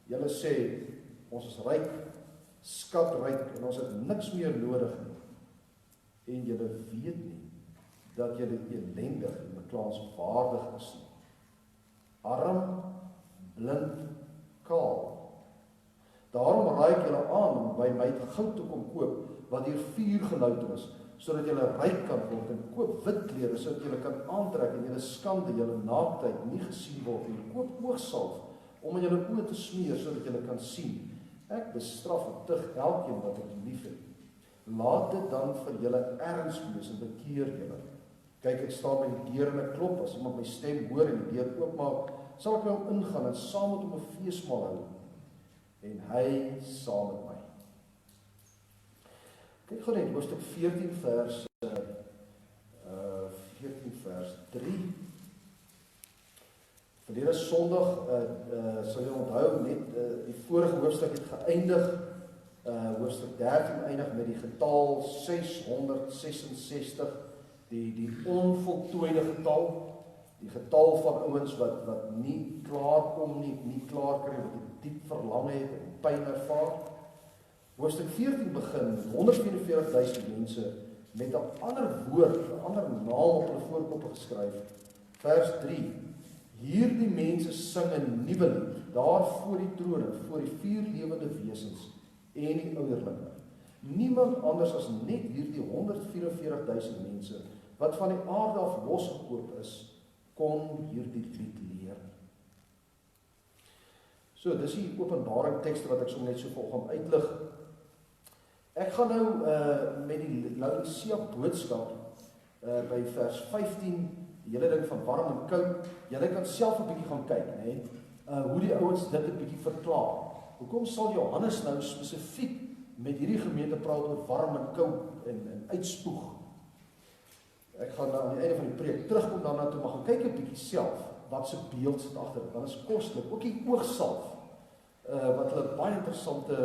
S1: Julle sê, ons is ryk, skatryk en ons het niks meer nodig nie. En julle weet nie dat julle elendig en beklaanswaardig is nie. Arm, blind, kaal. Daarom raai ek julle aan om by my goud te kom koop, wat deur vuur gelouter is, sodat julle ryk kan word, en koop wit klere, sodat julle kan aantrek en julle skande, julle naaktheid nie gesien word, en koop oogsalf, om in julle oë te smeer, sodat julle kan sien. Ek bestraf en tug elkeen wat ek lief het. Laat dit dan vir julle erns wees en bekeer julle. Kyk, ek staan by die deur en ek klop, as iemand my stem hoor en die deur oopmaak, sal ek by hom ingaan en saam met hom 'n feesmaal hou, en hy saam met my. Kyk gou net, hoofstuk 14 vers 3. Verlede Sondag sal jy onthou net die vorige hoofstuk het geëindig, hoofstuk 13 eindig met die getal 666, die onvoltooide getal, die getal van ouens wat nie klaar kom nie klaar kry, wat 'n diep verlang het en pyn ervaar. Hoofstuk 14 begin met 144.000 mense met 'n ander woord, 'n ander naam op hulle voorkoppe geskryf. Vers 3. Hierdie mense sing 'n nuwe lied, daar voor die troon, voor die 4 lewende wesens en die ouderlinge. Niemand anders as net hierdie 144.000 mense wat van die aarde af losgekoop is, kon hierdie lied leer. So, dis die Openbaring tekste wat ek so net so vanoggend uitlig. Ek gaan nou met die Laodicea boodskap by vers 15, die hele ding van warm en koud. Julle kan self 'n bietjie gaan kyk, né? Hoe die ouens dit 'n bietjie verklaar. Hoekom sal Johannes nou spesifiek met hierdie gemeente praat oor warm en koud en uitspoeg? Ek gaan nou aan die einde van die preek terugkom daarna toe, maar gaan kyk 'n bietjie self wat se beeld sit agter dit. Want dit is koslik. Ook die oogsalf wat hulle baie interessante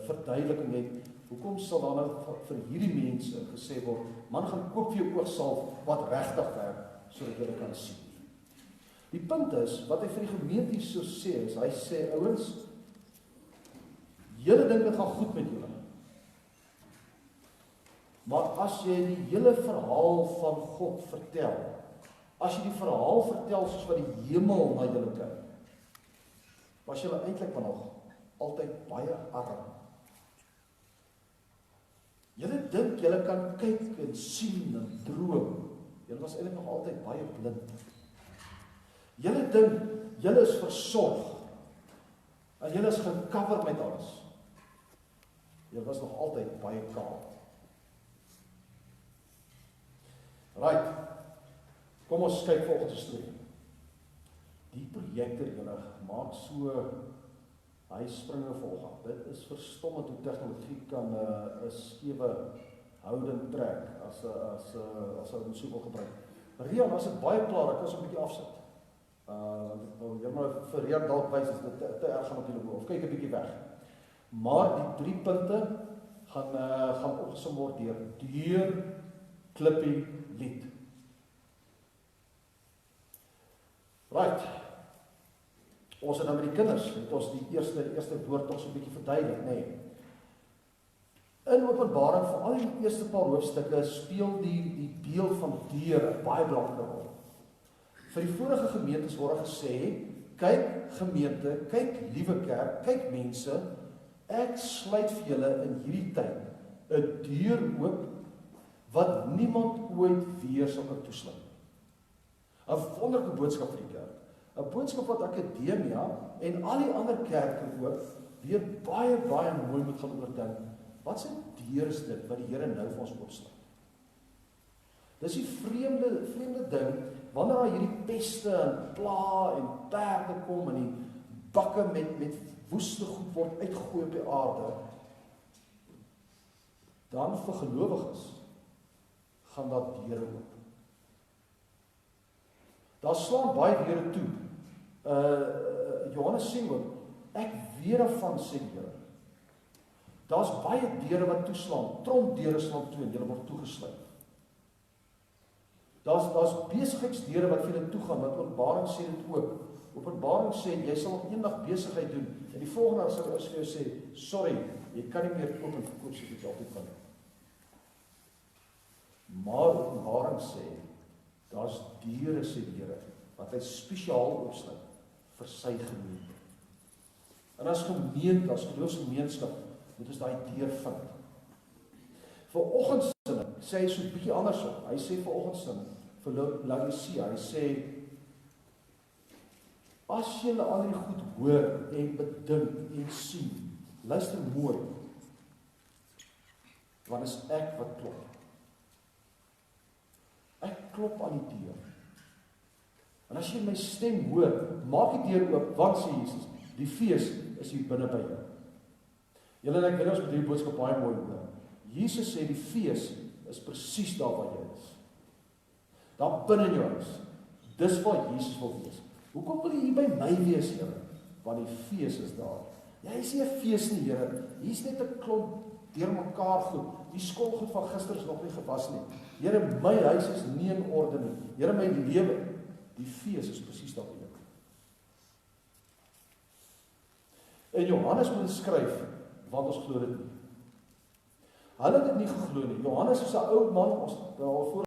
S1: verduideliking het. Hoekom sal dan nou vir hierdie mense gesê word, man, gaan koop vir jou oogsalf wat regtig werk sodat julle kan sien. Die punt is, wat hy vir die gemeente hier so sê, is, hy sê, ouens, julle dink dit gaan goed met julle. Maar as jy die hele verhaal van God vertel, as jy die verhaal vertel soos wat die hemel na julle kyk, was julle eintlik maar nog altyd baie arm. Julle dink julle kan kyk en sien en droom. Julle was eintlik nog altyd baie blind. Julle dink julle is versorg. En julle is gecover met alles. Julle was nog altyd baie kaal. Right. Kom ons kyk volgens die storie. Die projekte julle maak so, hy spring volgens. Dit is verstommend hoe tegnologie kan 'n skewe houding trek as hy so wil gebruik. Rian, as dit baie klaar, ek kan so 'n bietjie afsit. Jy maar vir Rian dalk wys as dit te erg gaan op julle bo, of kyk 'n bietjie weg. Maar die 3 punte gaan opgesom word deur Deur, Klippie, lied. Right. Ons het dan met die kinders, het ons die eerste woord nog so 'n bietjie verduidelik, nê. In Openbaring, veral in die eerste paar hoofstukke, speel die deel van Deur 'n baie belangrike rol. Vir die vorige gemeentes word gesê, kyk gemeente, kyk liewe kerk, kyk mense, ek sluit vir julle in hierdie tyd 'n deur oop wat niemand ooit weer sal kan toesluit. 'n wonderlike boodskap vir die kerk. 'n boodskap wat Akademia en al die ander kerke ook weer baie mooi moet gaan oordink. Wat se deur is dit wat die Here nou vir ons oopsluit? Dis die vreemde ding, wanneer daar hierdie peste en pla en perde kom en die bakke met woeste goed word uitgegooi op die aarde, dan vir gelowiges gaan dat deure oop. Daar slaan baie deure toe. Johannes sê ook, ek weet daarvan, sê die Here. Daar's baie deure wat toeslaan, trompdeure slaan toe en julle word toegesluit. Daar's besigheidsdeure wat vir julle toegaan, wat Openbaring sê dit ook. Openbaring sê, jy sal op eendag besigheid doen, en die volgende dag sal ons vir jou sê, sorry, jy kan nie meer koop en verkoop soos jy altyd kan. Maar Openbaring sê, daar's deure, sê die Here, wat hy spesiaal oopsluit vir sy gemeente. En as gemeente, as geloofsgemeenskap, moet ons daai deur vind. Vanoggend sê hy so 'n bietjie andersom. Hy sê vanoggend vir Laodicea, hy sê, as julle al hierdie goed hoor en bedink en sien, luister mooi, want is ek wat klop. Ek klop aan die deur. En as jy my stem hoor, maak die deur oop, want sê Jesus, die fees is hier binne by jou. Julle en ek het ons met hierdie boodskap baie mooi hoor. Jesus sê die fees is presies daar waar jy is. Daar binne in jou huis. Dis waar Jesus wil wees. Hoekom wil jy hier by my wees, Here? Want die fees is daar. Jy is nie 'n fees nie, Here. Hier's net 'n klomp deurmekaar goed. Die skottelgoed van gister is nog nie gewas nie. Here, my huis is nie in orde nie. Here, my lewe, die fees is presies daar by jou. En Johannes moet skryf, want ons glo dit nie. Hulle het dit nie geglo nie. Johannes is 'n ou man, ons al voor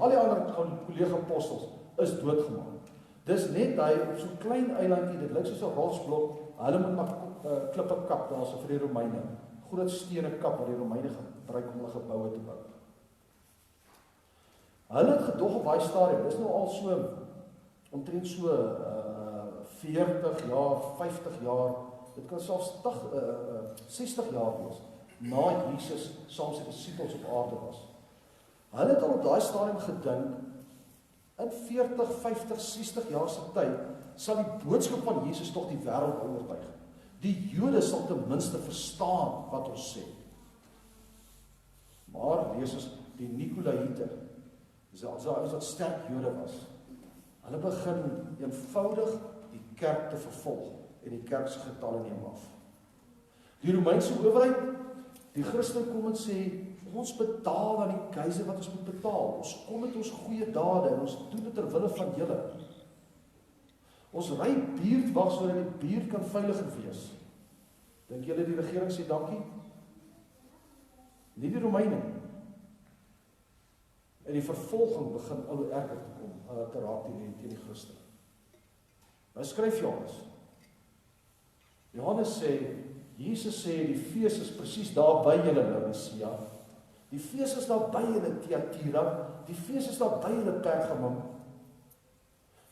S1: al die ander kollega apostels is doodgemaak. Dis net hy op so 'n klein eilandjie, dit lyk soos 'n rotsblok, hulle moet maar klippe kap, daar's vir die Romeine. Groot stene kap wat die Romeine gebruik om hulle geboue te bou. Hulle het gedog op daai stadium, dis nou al so omtrent so 40 jaar, 50 jaar, dit kan selfs 60 jaar wees, na Jesus saam sy disippels op aarde was. Hulle het al op daai stadium gedink, in 40, 50, 60 jaar se tyd, sal die boodskap van Jesus tog die wêreld oortuig. Die Jode sal ten minste verstaan wat ons sê. Maar lees ons die Nikolaïte, ouens wat sterk Jode was, hulle begin eenvoudig die kerk te vervolg en die kerk se getalle neem af. Die Romeinse owerheid, die Christen kom en sê, Ons betaal aan die keiser wat ons moet betaal. Ons kom met ons goeie dade en ons doen dit ter wille van julle. Ons ry buurtwag sodat die buurt kan veiliger wees. Dink julle die regering sê dankie? Nie die Romeine nie. En die vervolging begin al hoe erger te kom, te raak teen die Christen. Nou skryf Johannes. Johannes sê, Jesus sê, die fees is presies daar by julle Laodicea. Die fees is daar by julle Thyatira. Die fees is daar by julle Pergamum.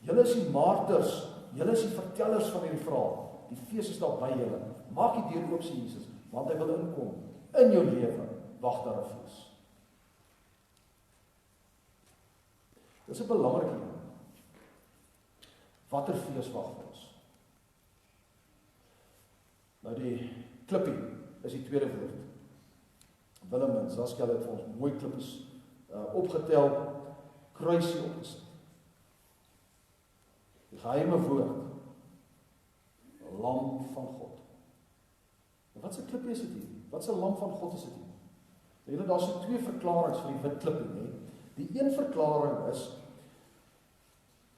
S1: Julle is die marters, julle is die vertellers van hierdie verhaal. Die fees is daar by julle. Maak die deur oop, sê Jesus, want hy wil inkom. In jou lewe, wag daar 'n fees. Dis 'n belangrike ding. Watter fees wag vir ons? Nou die Klippie is die tweede woord. Willem en Saskia het vir ons mooi klippies opgetel, kruisie opgesit. Die geheime woord, lam van God. En wat 'n klippie is dit hier? Wat 'n lam van God is dit hier? Julle, daar so twee verklaringe vir die wit klippie, né? Die een verklaring is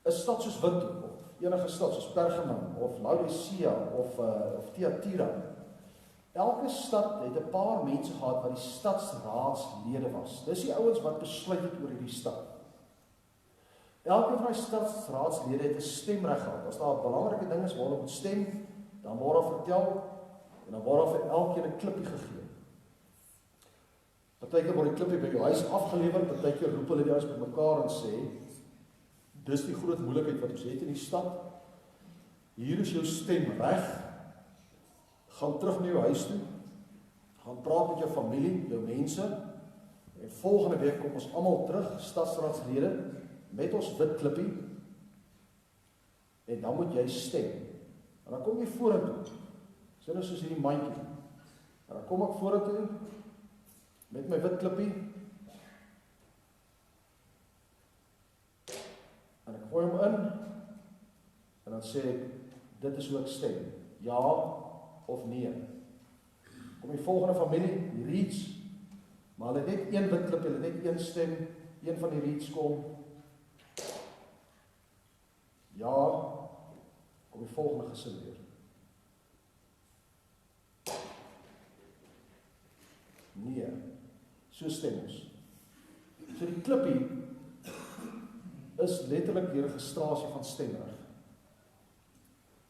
S1: 'n stad soos Windhoek, of enige stad soos Pergamum, of Laodicea, of Thyatira. Elke stad het 'n paar mense gehad wat die stadsraadslede was. Dis die ouens wat besluit het oor hierdie stad. Elke van die stadsraadslede het 'n stemreg gehad. As daar 'n belangrike ding is waar hulle moet stem, dan word daar vertel en dan word daar vir elkeen 'n klippie gegee. Partykeer word die klippie by jou huis afgelewer, partykeer roep hulle die ouens bymekaar en sê, dis die groot moeilikheid wat ons het in die stad. Hier is jou stemreg. Gaan terug na jou huis toe. Gaan praat met jou familie, jou mense. En volgende week kom ons almal terug, stadsraadslede, met ons wit klippie. En dan moet jy stem. En dan kom jy vorentoe. So nou soos hierdie mandjie. En dan kom ek vorentoe met my wit klippie. En ek gooi hom in. En dan sê ek, dit is hoe ek stem. Ja of nee. Kom die volgende familie, die Reeds, maar hulle het net een wit klip, hulle het net een stem, een van die Reeds kom. Ja, kom die volgende gesin weer. Nee, so stem ons. So die klippie is letterlik die registrasie van stemreg.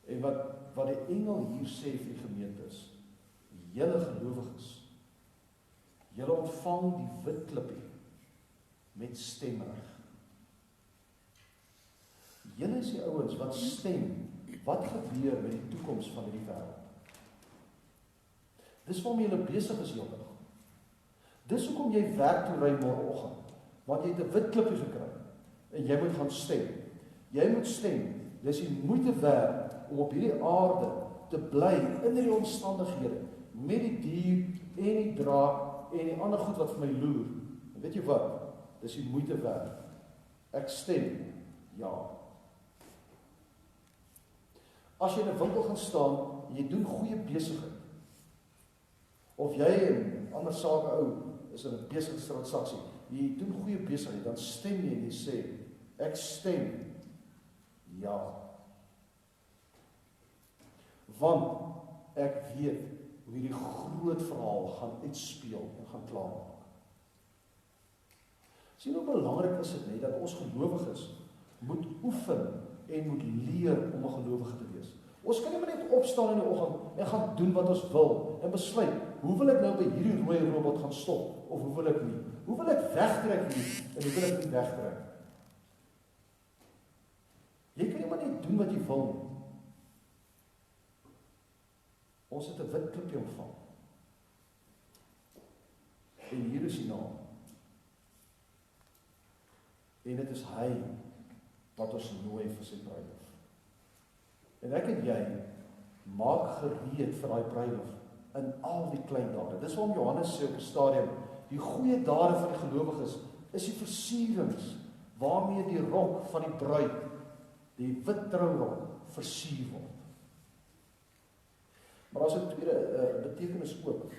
S1: En wat die engel hier sê vir die gemeente is, julle gelowiges, julle ontvang die wit klippie met stemreg. Julle is die ouens wat stem, wat gebeur met die toekoms van hierdie wêreld. Dis waarmee julle besig is heeldag. Dis hoekom jy werk toe ry môreoggend, want jy het 'n wit klippie gekry en jy moet gaan stem. Jy moet stem. Dis die moeite werd om op hierdie aarde te bly in hierdie omstandighede met die dier en die draak en die ander goed wat vir my loer. En weet jy wat? Dis die moeite werd. Ek stem ja. As jy in 'n winkel gaan staan en jy doen goeie besigheid, of jy en ander sake ou is in 'n besigheidstransaksie, jy doen goeie besigheid, dan stem jy en jy sê, ek stem ja. Want ek weet hoe hierdie groot verhaal gaan uitspeel en gaan klaarmaak. Sien hoe belangrik is dit nie, dat ons gelowiges moet oefen en moet leer om 'n gelowige te wees. Ons kan nie maar net opstaan in die oggend en gaan doen wat ons wil en besluit, hoe wil ek nou by hierdie rooi robot gaan stop, of hoe wil ek nie? Hoe wil ek wegtrek hier, en hoe wil ek nie wegtrek? Jy kan nie maar net doen wat jy wil nie. Ons het 'n wit klippie ontvang. En hier is die naam. En dit is hy wat ons nooi vir sy bruilof. En ek en jy maak gereed vir daai bruilof in al die klein dade. Dis waarom Johannes sê op 'n stadium, die goeie dade van die gelowiges is die versierings waarmee die rok van die bruid, die wit trourok, versier word. Maar as 'n tweede betekenis ook.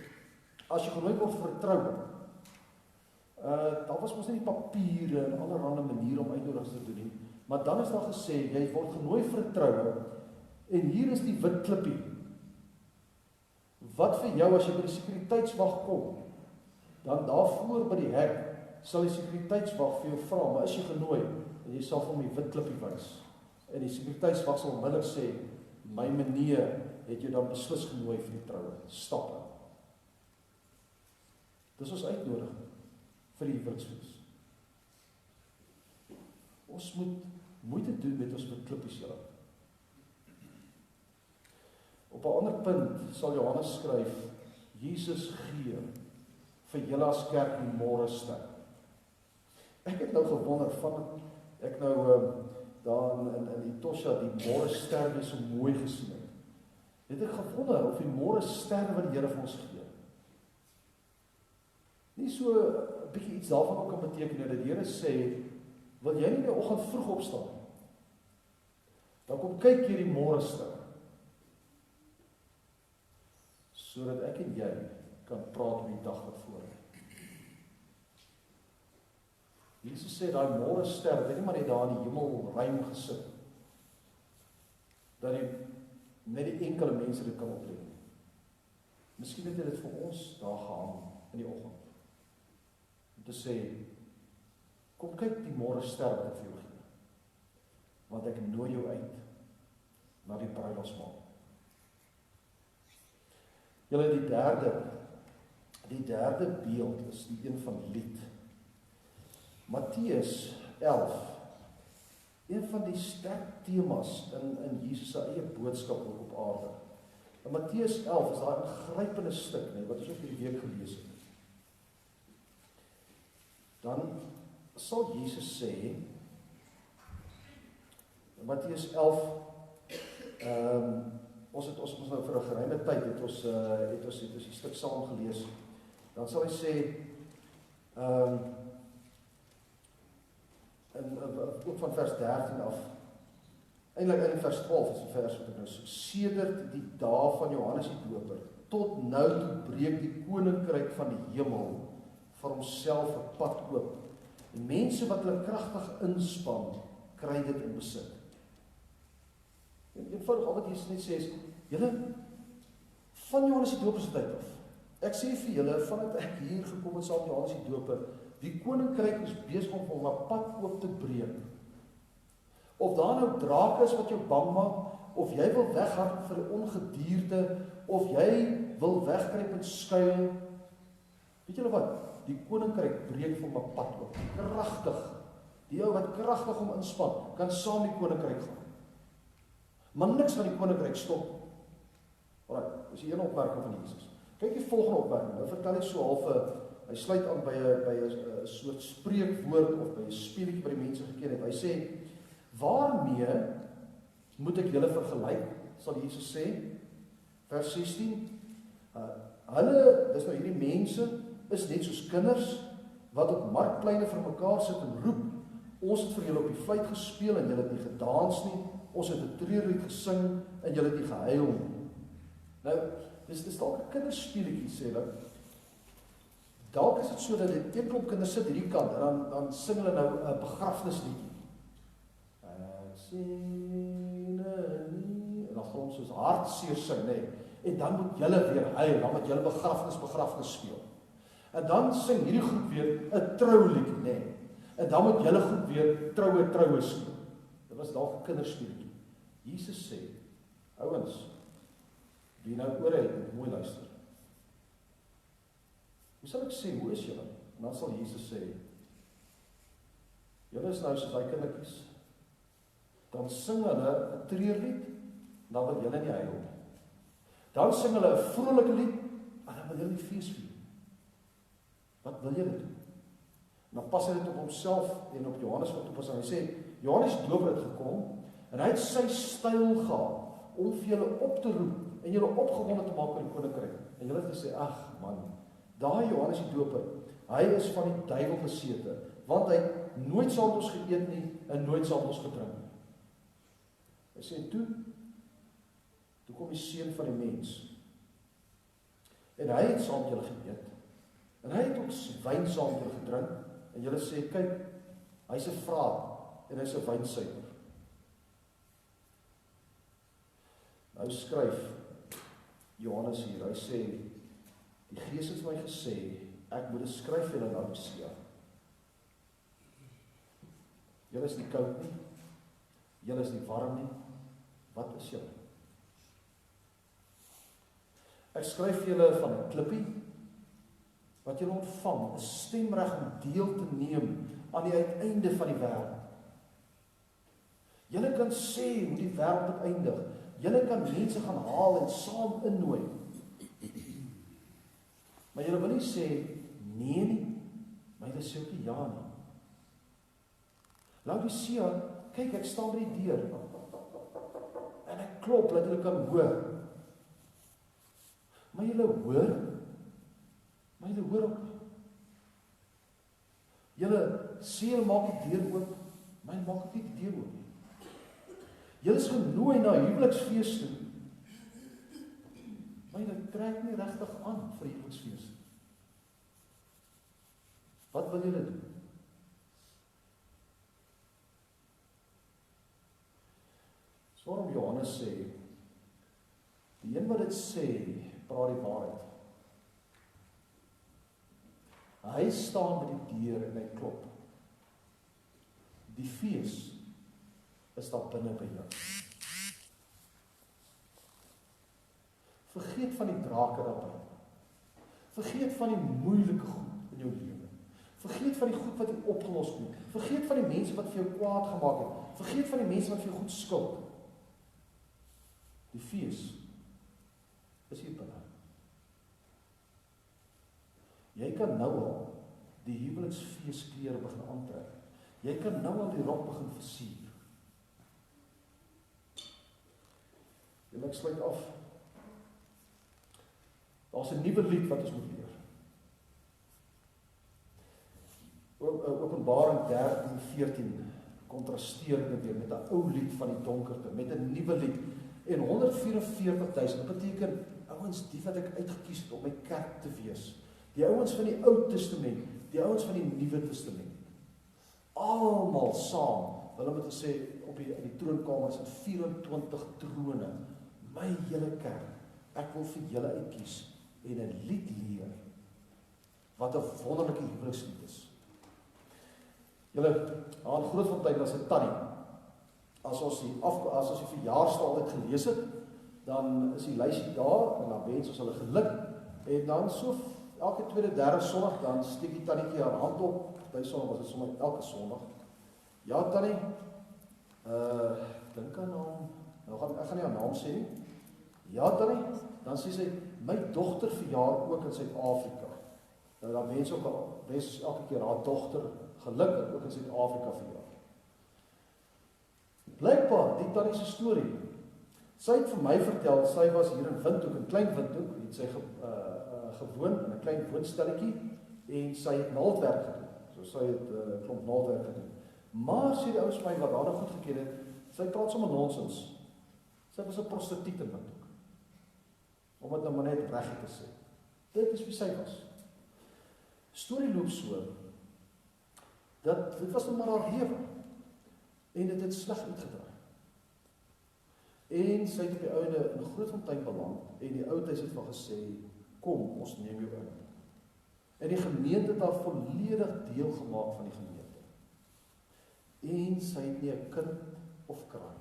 S1: As jy genooi word vir 'n troue, Daar was mos nie die papiere en allerhande maniere om uitnodigings te doen nie. Maar dan is daar gesê, jy word genooi vir 'n troue, en hier is die wit klippie. Wat vir jou as jy by die sekuriteitswag kom, dan daarvoor by die hek, sal die sekuriteitswag vir jou vra, maar is jy genooi? En jy sal vir hom die wit klippie wys. En die sekuriteitswag sal onmiddellik sê, my meneer, het jy dan beslis genooi vir die troue. Stap in. Dis ons uitnodiging vir die huweliksfees. Ons moet moeite doen met ons wit klippies, julle. Op 'n ander punt sal Johannes skryf, Jesus gee vir julle as kerk die môre ster. Ek het nou gewonder van ek nou daar in Etosha die môre ster weer so mooi gesien het ek gewonder of die môre ster wat die Here vir ons gee. Nie so 'n bietjie iets daarvan ook kan beteken dat die Here sê, wil jy nie in die oggend vroeg opstaan? Dan kom kyk hier die môre ster. Sodat ek en jy kan praat oor die dag wat voor lê. Jesus sê daai môre ster, het nie maar net daar in die hemel ruim gesit, dat net die enkele mense dit kan opleef. Miskien het hy dit vir ons daar gehang in die oggend, om te sê, kom kyk die môre ster wat ek vir jou gee, want ek nooi jou uit na die bruilofsmaal. Julle, die derde beeld is die een van lied. Matteus 11, een van die sterk temas in Jesus se eie boodskap op aarde. In Matteus 11 is daar 'n ingrypende stuk, wat ons ook hierdie week gelees het. Dan sal Jesus sê, in Matteus 11, ons nou vir 'n geruime tyd het ons die stuk saam gelees. Dan sal hy sê, ook van vers 13 af, eintlik in vers 12 is die vers wat ek nou so, sedert die dae van Johannes die Doper, tot nou toe breek die koninkryk van die hemel vir homself 'n pad oop. En mense wat hulle kragtig inspann, kry dit in besit. En eenvoudig al wat Jesus net sê is, julle, van Johannes die Doper se tyd af, ek sê vir julle, vandat ek hier gekom het saam met Johannes die Doper, die koninkryk is besig om 'n pad oop te breek. Of daar nou drake is wat jou bang maak, of jy wil weghardloop vir 'n ongedierte, of jy wil wegkruip en skuil, weet julle wat? Die koninkryk breek vir 'n pad oop. Kragtig. Die ou wat kragtig om inspann, kan saam die koninkryk gaan. Maar niks van die koninkryk stop. Alraai, dis die een opmerking van Jesus. Kyk die volgende opmerking. Nou vertel hy so half hy sluit aan by 'n soort spreekwoord of by 'n speletjie wat die mense geken het. Hy sê, waarmee moet ek julle vergelyk? Sal Jesus sê, vers 16, hulle, dis nou hierdie mense, is net soos kinders, wat op markpleine vir mekaar sit en roep, ons het vir julle op die fluit gespeel, en julle het nie gedans nie, ons het 'n treurlied gesing, en julle het nie gehuil nie. Nou, dis dalk 'n kinderspeletjie, sê hulle. Dalk is dit so dat die een klomp kinders sit hierdie kant, en dan sing hulle nou 'n begrafnisliedjie. Ek sien en dan gaan ons soos hartseer sing, nee. En dan moet julle weer huil, dan moet julle begrafnis speel. En dan sing hierdie groep weer 'n trouliedjie, nee. En dan moet julle groep weer troue speel. Dit was dalk 'n kinderspeletjie. Jesus sê, ouens, wie nou oor het, mooi luister. Hoe sal ek sê, hoe is julle? En dan sal Jesus sê, julle is nou soos daai kindertjies. Dan sing hulle 'n treurlied, dan wil julle nie huil nie. Dan sing hulle 'n vrolike lied, en dan wil julle nie fees vier. Wat wil julle doen? En dan pas hy dit op homself en op Johannes wat toepas. Hy sê, Johannes die Doper het gekom, en hy het sy styl gehad, om vir julle op te roep, en julle opgewonde te maak oor die koninkryk. En julle het gesê, ag man, daai Johannes die Doper, hy is van die duiwel besete, want hy het nooit saam met ons geëet nie, en nooit saam met ons gedrink nie. Hy sê, toe kom die seun van die mens, en hy het saam met julle geëet, En hy het ook wyn saam met julle gedrink, en julle sê, kyk, hy's 'n vraat, en hy's 'n wynsuiper. Nou skryf Johannes hier, hy sê, die Gees het vir my gesê, ek moet 'n skryf julle Laodicea. Julle is nie koud nie, julle is nie warm nie, wat is julle? Ek skryf julle van 'n klippie, wat julle ontvang, 'n stemreg om deel te neem aan die uiteinde van die wêreld. Julle kan sê hoe die wêreld moet eindig. Julle kan mense gaan haal en saam innooi. Maar julle wil nie sê nee nie, maar julle sê ook nie ja nie. Laodicea, kyk, ek staan by die deur en ek klop dat julle kan hoor. Maar julle hoor ook nie. Julle sê julle maak die deur oop, maar julle maak ook nie die deur oop nie. Julle is genooi na huweliksfees toe, maar julle trek nie regtig aan vir die huweliksfees. Wat wil julle doen? So waarom Johannes sê, die een wat dit sê, praat die waarheid. Hy staan by die deur en hy klop. Die fees is daar binne by jou. Vergeet van die drake daar buite. Vergeet van die moeilike goed in jou lewe. Vergeet van die goed wat nie opgelos word. Vergeet van die mense wat vir jou kwaad gemaak het. Vergeet van die mense wat vir jou goed skuld. Die fees is hier binne. Jy kan nou al die huweliksfeesklere begin aantrek. Jy kan nou al die rok begin versier. En ek sluit af. Daar's 'n nuwe lied wat ons moet leer. Openbaring 13:14 kontrasteer dit weer met 'n ou lied van die donkerte, met 'n nuwe lied. En 144.000, dit beteken ouens die wat ek uitgekies het om my kerk te wees. Die ouens van die Ou Testament, die ouens van die Nuwe Testament. Almal saam, hulle moet gesê op in die troonkamer is 24 trone. My hele kerk, ek wil vir julle uitkies en 'n lied leer wat 'n wonderlike huwelikslied is. Julle, aan Grootfontein was 'n tannie. As ons die verjaarsdag altyd gelees het, dan is die lysie daar en dan wens ons hulle geluk en dan so elke tweede, derde Sondag dan steek die tannetjie haar hand op. By Sondag was dit sommer elke Sondag. Ja tannie, dink aan naam. Nou ek gaan nie haar naam sê nie. Ja tannie, dan sê sy my dogter verjaar ook in Suid-Afrika. Nou dan wens elke keer haar dogter geluk dat ook in Suid-Afrika verjaar. Blykbaar die tannie se storie. Sy het vir my vertel, sy was hier in Windhoek, in klein Windhoek, het sy gewoon in 'n klein woonstelletjie en sy het naaldwerk gedoen. So sy het klomp naaldwerk gedoen. Maar sê die ouens vir my wat daar nog goed geken het, sy praat sommer nonsens. Sy was 'n prostituut in Windhoek. Om dit nou maar net reg te sê. Dit is wie sy was. Storie loop so dat dit was nog maar haar lewe. En dit het sleg uitgedraai. En sy het op die oude in Grootfontein beland en die oudheid het van gesê, kom, ons neem jou in. En die gemeente het daar volledig deel gemaak van die gemeente. En sy het nie 'n kind of kraai.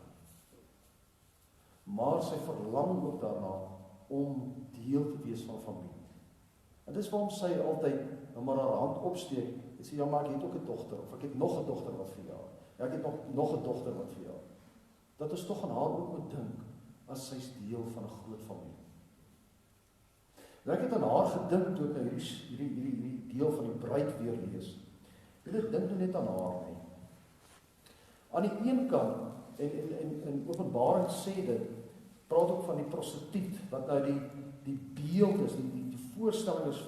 S1: Maar sy verlang ook daarna om deel te wees van familie. En dis waarom sy altyd nou maar haar hand opsteek en sê, ja, maar ek het ook 'n dogter, of ek het nog 'n dogter wat vir jou. Ja, ek het nog 'n dogter wat vir jou. Dat ons tog aan haar ook moet dink, as sy's deel van 'n groot familie. En ek het aan haar gedink, toe ek hierdie deel van die bruid weer lees. Ek dink net aan haar nie. Aan die een kant, en Openbaring sê dit, praat ook van die prostituut, wat nou die beeld is, die voorstelling is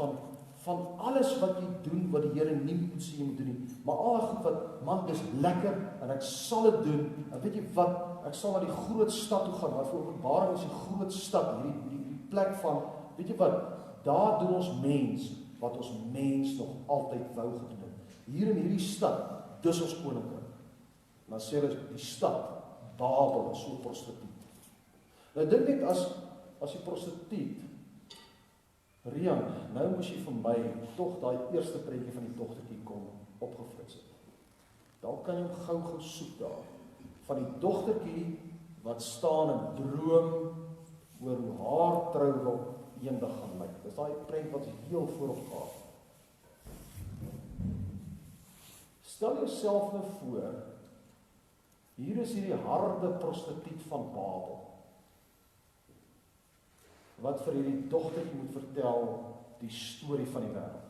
S1: van alles wat jy doen, wat die Here nie moet sê jy moet doen nie. Maar al goed wat, man, dis lekker, en ek sal dit doen, en weet jy wat, ek sal na die groot stad toe gaan, wat vir Openbaring is die groot stad, hierdie plek van, weet jy wat, daar doen ons mens, wat ons mens nog altyd wou gedoen het. Hier in hierdie stad, dis ons koninkryk. Dan sê hulle, die stad, Babel, is so prostituut. Nou dink net as die prostituut, Rian, nou moes jy vir my tog daai eerste prentjie van die dogtertjie kom opgefrits het. Dan kan jy hom gou soek daar. Van die dogtertjie wat staan en droom oor hoe haar trourok eendag gaan lyk. Dis daai prent wat heel voorop gaan. Stel jouself nou voor, hier is hierdie harde prostituut van Babel, wat vir hierdie dogtertjie moet vertel die storie van die wêreld.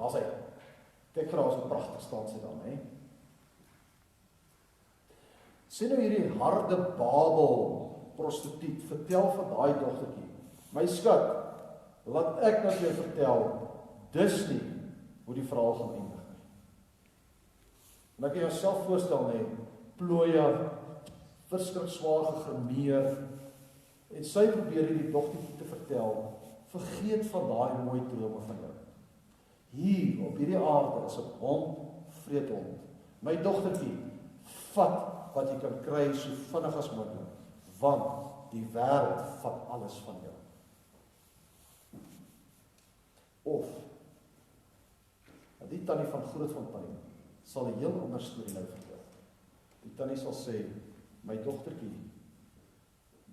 S1: Daar's hy. Kyk vir ons, wat pragtig staan sy dan, hè? Sien nou hierdie harde Babel prostituut, vertel van daai dogtertjie. My skat, laat ek net jou vertel, dis nie hoe die verhaal gaan eindig nie. En ek kan jouself voorstel, nee, plooie, verskrik swaar gegrimeer, en sy probeer hierdie dogtertjie te vertel, vergeet van daai mooi drome van jou. Hier op hierdie aarde is 'n hond, vreet hond. My dogtertjie, vat wat jy kan kry so vinnig as moontlik, want die wêreld vat alles van jou. Of, die tannie van Grootfontein sal 'n heel ander storie nou vertel. Die tannie sal sê, my dogtertjie,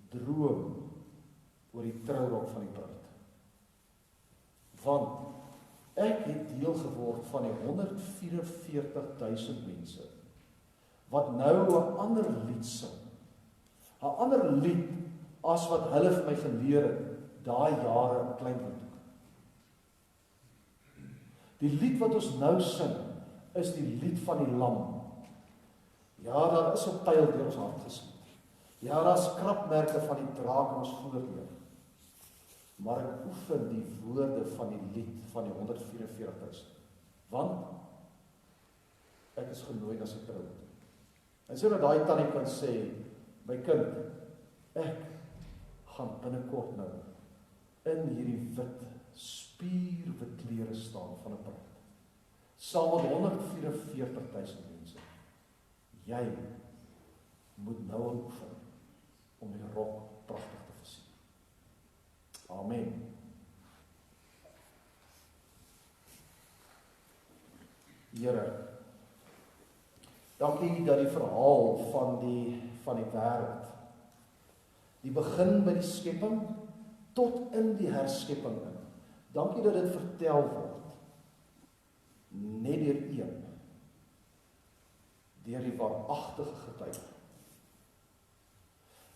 S1: droom oor die trourok van die bruid. Want ek het deel geword van die 144.000 mense, wat nou 'n ander lied sing. 'n Ander lied, as wat hulle vir my geleer het, daai jare in Kleinwoud. Die lied wat ons nou sing, is die lied van die lam. Ja, daar is 'n pyl deur ons hart gesien. Ja, daar is krapmerke van die draak in ons voordeur. Maar ek oefen die woorde van die lied van die 144.000. Want ek is genooi na sy trou. En so dat daai tannie kan sê, my kind, ek gaan binnekort nou in hierdie wit, spierwit klere staan van 'n bruid. Saam met 144.000 mense. Jy moet nou oefen om die rok pragtig te versier. Amen. Here, dankie dat die verhaal van die wêreld, die begin by die skepping tot in die herskepping in. Dankie dat dit vertel word, net deur een, deur die waaragtige getuie.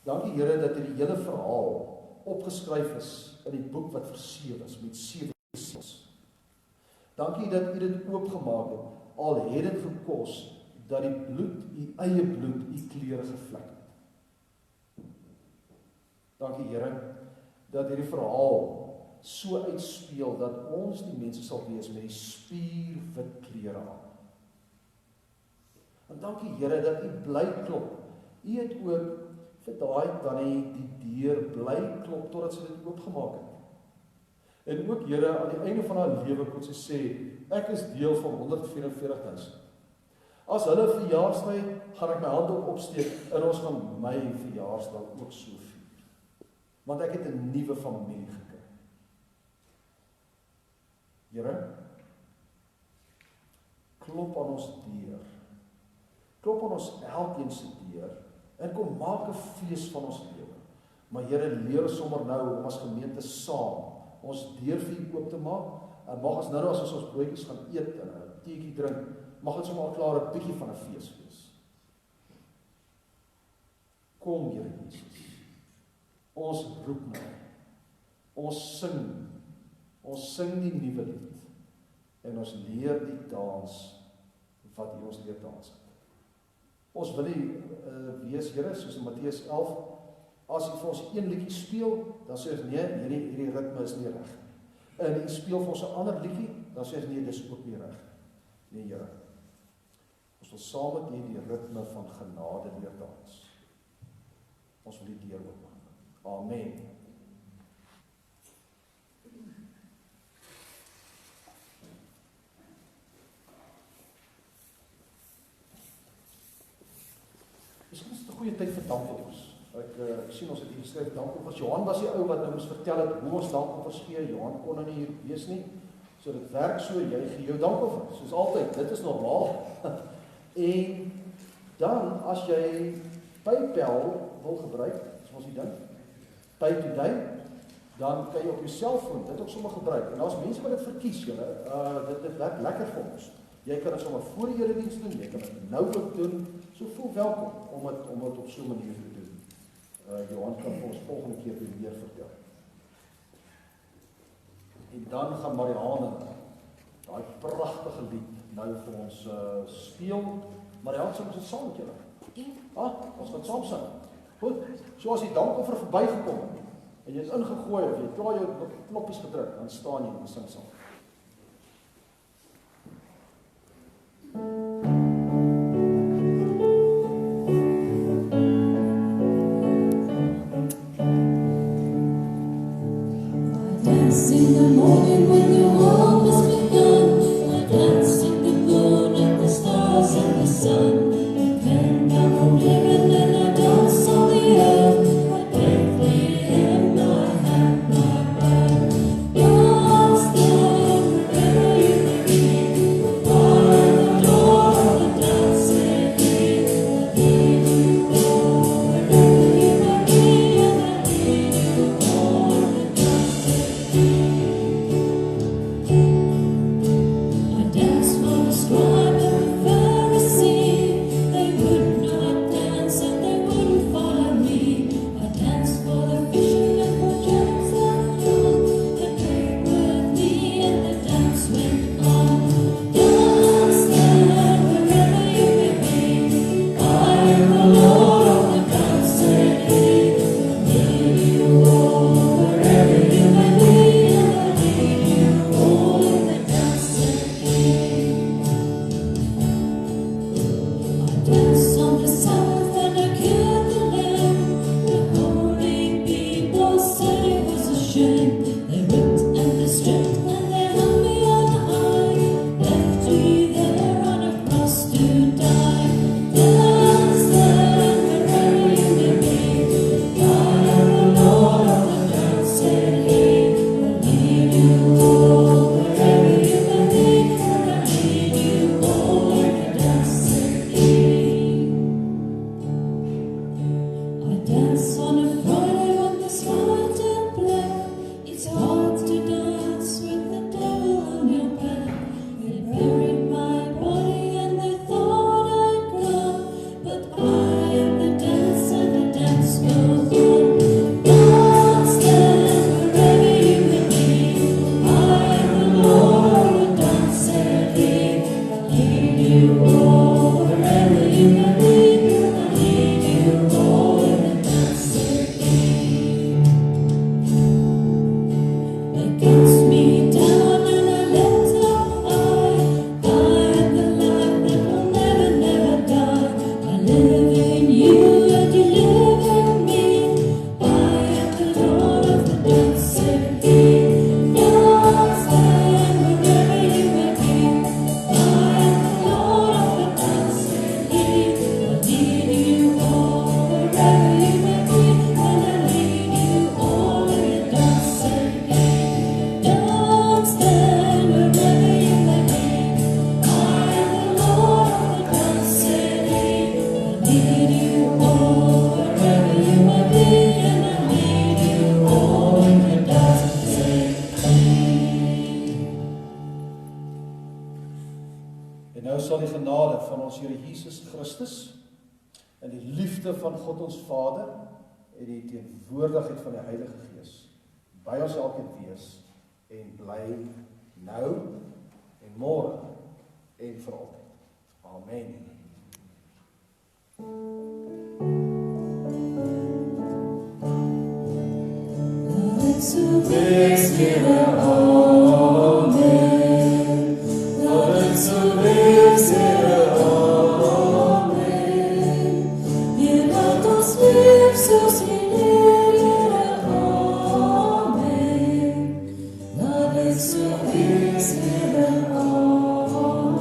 S1: Dankie Here dat hierdie hele verhaal opgeskryf is in die boek wat verseël is met 7 seels. Dankie dat U dit oopgemaak het, al het dit gekos dat die bloed, U eie bloed, U klere gevlek het. Dankie Here dat hierdie verhaal so uitspeel dat ons die mense sal wees met die spierwit klere aan. En dankie Here dat U bly klop. U het ook vir daai tannie die deur bly klop totdat sy dit oopgemaak het. En ook Here, aan die einde van haar lewe kon sy sê, ek is deel van 144.000. As hulle verjaarsdag het, gaan ek my hand opsteek en ons gaan my verjaarsdag ook so vier. Want ek het 'n nuwe familie gekry. Here, klop aan ons deur. Klop aan ons elkeen se deur en kom maak 'n fees van ons lewe. Maar Here, leer sommer nou om as gemeente saam ons deur vir U oop te maak. En mag ons nou as ons broodjies gaan eet en 'n teetjie drink, mag dit sommer klaar 'n bietjie van 'n fees wees. Kom Here Jesus. Ons roep nou. Ons sing die nuwe lied. En ons leer die dans wat U ons leer dans het. Ons wil nie wees, Here, soos in Matteus 11, as U vir ons een liedjie speel, dan sê ons nee, hierdie ritme is nie reg. En hy speel vir ons 'n ander liedjie, dan sê hy nee, dis ook nie reg. Nee, Here. Ons wil saam met U die ritme van genade leer dans. Ons wil die deur oopmaak. Amen. Miskien is dit 'n goeie tyd vir dankoffers. Ek sien ons het hier geskryf dankoffers. Johan was die ou wat nou moes vertel het hoe ons dankoffers gee. Johan kon nou nie hier wees nie. So dit werk so, jy gee jou dankoffer, soos altyd. Dit is normaal. En dan as jy PayPal wil gebruik, soos die ding, Pay Today, dan kan jy op jou selfoon dit ook sommer gebruik. En daar's mense wat dit verkies, julle. Dit werk lekker vir ons. Jy kan dit sommer voor die erediens doen, jy kan dit nou ook doen. So voel welkom om dit op so 'n manier te doen. Johan kan vir ons volgende keer weer meer vertel. En dan gaan Marianne daai pragtige lied nou vir ons speel. Marianne sing dit saam met julle. Ons gaan saam sing. Goed, so as die dankoffer verbygekom en jy is ingegooi of jy klaar jou knoppies gedruk, dan staan jy en sing saam.
S4: In the morning when the world was begun, I danced in the moon and the stars and the sun. I came down from heaven and I danced on the earth. I gave the hand, my hand, my breath. Dance there wherever you may be. By the door of the dancing king. I need you all wherever you may be, and I need you all in the dancing king.
S1: Ons Here Jesus Christus en die liefde van God ons Vader en die teenwoordigheid van die Heilige Gees by ons elkeen wees en bly nou en môre en vir altyd. Amen.
S4: Let's leef soos jy leer, Here, amen. Laat dit so wees, Here, amen.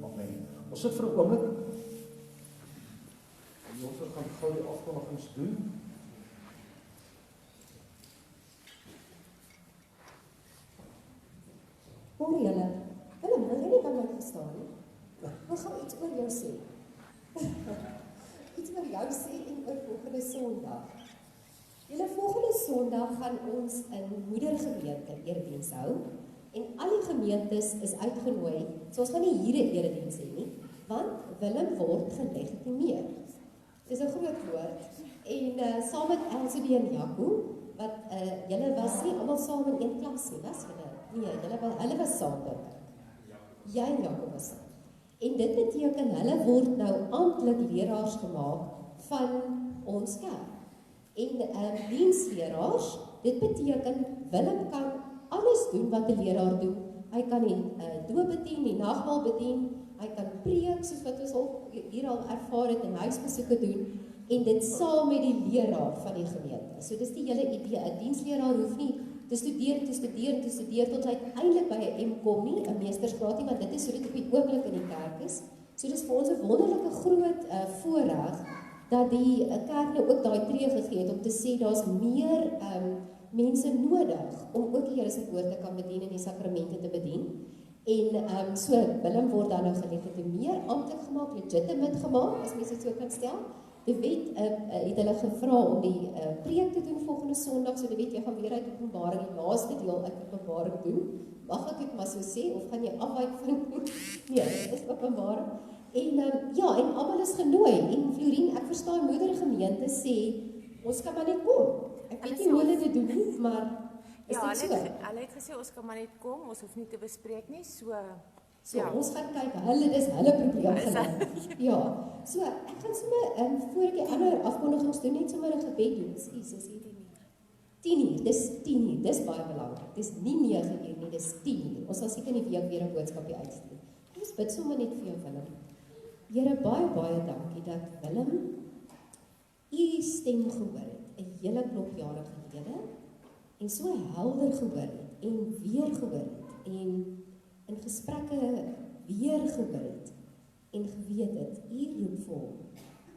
S1: Amen. Ons sit vir 'n oomblik. En ons gaan gou die afkondigings doen.
S5: Hoor julle, Willem, wil jy nie by my verstaan nie? Wil gou iets oor jou sê. Iets oor jou sê en oor volgende Sondag. Julle volgende Sondag gaan ons in moedergemeente erediens hou en al die gemeentes is uitgenooi. So ons gaan nie hier 'n erediens hê nie, want Willem word gelegitimeer. Dis 'n groot woord en saam met Elsie en Jaco wat julle was nie almal saam in een klas nie, was julle? Nee, hulle was saam dink ek. Jy en Jaco was saam. En dit beteken hulle word nou amptelik leraars gemaak van ons kerk. En diensleraars, dit beteken Willem kan alles doen wat 'n leraar doen. Hy kan die doop bedien, die nagmaal bedien, hy kan preek soos wat ons hier al ervaar het en huisbesoeke doen en dit saam met die leraar van die gemeente. So dis die hele idee, 'n diensleraar hoef nie te studeer tot hy uiteindelik by 'n M kom nie, 'n meestersgraad nie, want dit is so dit op die oomblik in die kerk is. So dis vir ons 'n wonderlike groot voorreg dat die kerk nou ook daai tree gegee het om te sê daar's meer mense nodig om ook die Here se woord te kan bedien en die sakramente te bedien. En so Willem word dan nou gelegitimeer, amptelik gemaak, legitimate gemaak, as mens dit so kan stel. Die wet het hulle gevra om die preek te doen volgende Sondag, so die wet jy gaan weer uit Openbaring, die laaste deel uit Openbaring doen. Mag ek dit maar so sê, of gaan jy afwyk van nee, dit is Openbaring. En en almal is genooi. En Florien, ek verstaan moedergemeente sê ons kan maar net kom. Ek weet nie hoe hulle dit doen nie, maar is dit so?
S6: Hulle het gesê ons kan maar net kom, ons hoef nie te bespreek nie, so
S5: ons gaan kyk, dis hulle probleem gelukkig. Ja, so ek gaan sommer voor ek die ander afkondigings doen, net sommer 'n gebed doen. Is hier 10:00, dis 10:00, dis baie belangrik. Dis nie 9:00 nie, dis 10:00. Ons sal seker in die week weer 'n boodskapie uitstuur. Ons bid sommer net vir jou Willem. Here, baie dankie dat Willem u stem gehoor het 'n hele klop jare gelede en so helder gehoor het en weer gehoor het en in gesprekke weer gehoor het en geweet het, u roep vir hom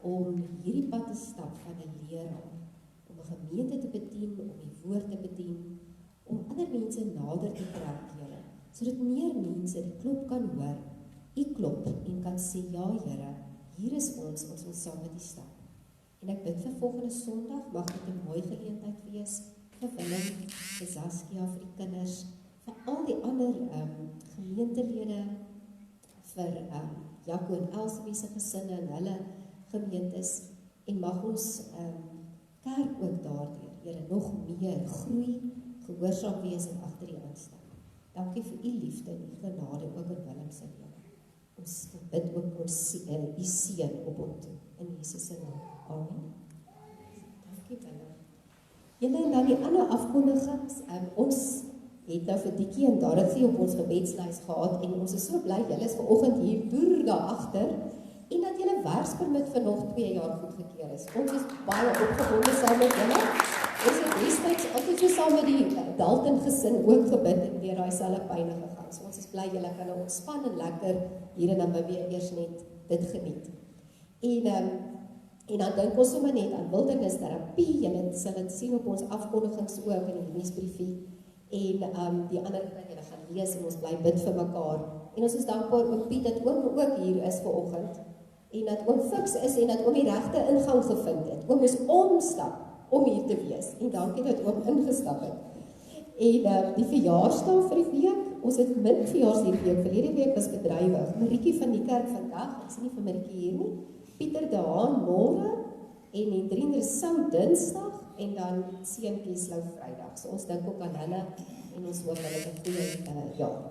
S5: om hierdie pad te stap van 'n leraar, om 'n gemeente te bedien, om die woord te bedien, om ander mense nader te trek, Here, sodat meer mense die klop kan hoor, u klop en kan sê, ja Here, hier is ons wil saam met u stap. En ek bid vir volgende Sondag, mag dit 'n mooi geleentheid wees vir Willem, vir Saskia, vir die kinders, vir al die ander gemeentelede, vir Jaco en Elsie se gesinne en hulle gemeentes, en mag ons kerk ook daardeur, Here, nog meer groei, gehoorsaam wees en agter u aanstap. Dankie vir u liefde en u genade ook in Willem se lewe. Ons bid ook ons u seën op hom toe, in Jesus se naam. Amen. Dankie Willem. Julle en dan die ander afkondigings, ons het nou vir Dikkie en Dorothy op ons gebedslys gehad en ons is so bly, julle is vanoggend hier Deur daar agter en dat julle werkspermit vir nog 2 jaar goedgekeur is. Ons is baie opgewonde saam met julle. Ons het destyds altyd so saam met die Dalton gesin ook gebid en deur daai selfe pyne gegaan. So ons is bly julle kan nou ontspan en lekker hier in Namibië eers net dit geniet. En dan dink ons sommer net aan wildernisterapie, julle sal dit sien op ons afkondigings ook in die nuusbriefie. En die ander kan julle gaan lees en ons bly bid vir mekaar. En ons is dankbaar ook Piet dat oom ook hier is vanoggend en dat oom fiks is en dat oom die regte ingang gevind het. Oom is omstap om hier te wees en dankie dat oom ingestap het. En die verjaarsdag vir die week, ons het min verjaars hierdie week, verlede week was bedrywig. Marietjie van die kerk vandag, ek sien nie vir Marietjie hier nie, Pieter de Haan môre en die Driender Sou Dinsdag en dan Seentjie Slou Vrydag. So ons dink ook aan hulle en ons hoop hulle het 'n goeie jaar.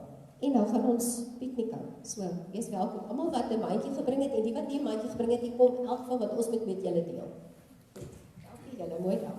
S5: En nou gaan ons piknik hou. So, wees welkom. Almal wat 'n mandjie gebring het en die wat nie 'n mandjie gebring het, kom in elk geval wat ons met julle deel. Dankie julle, mooi dag.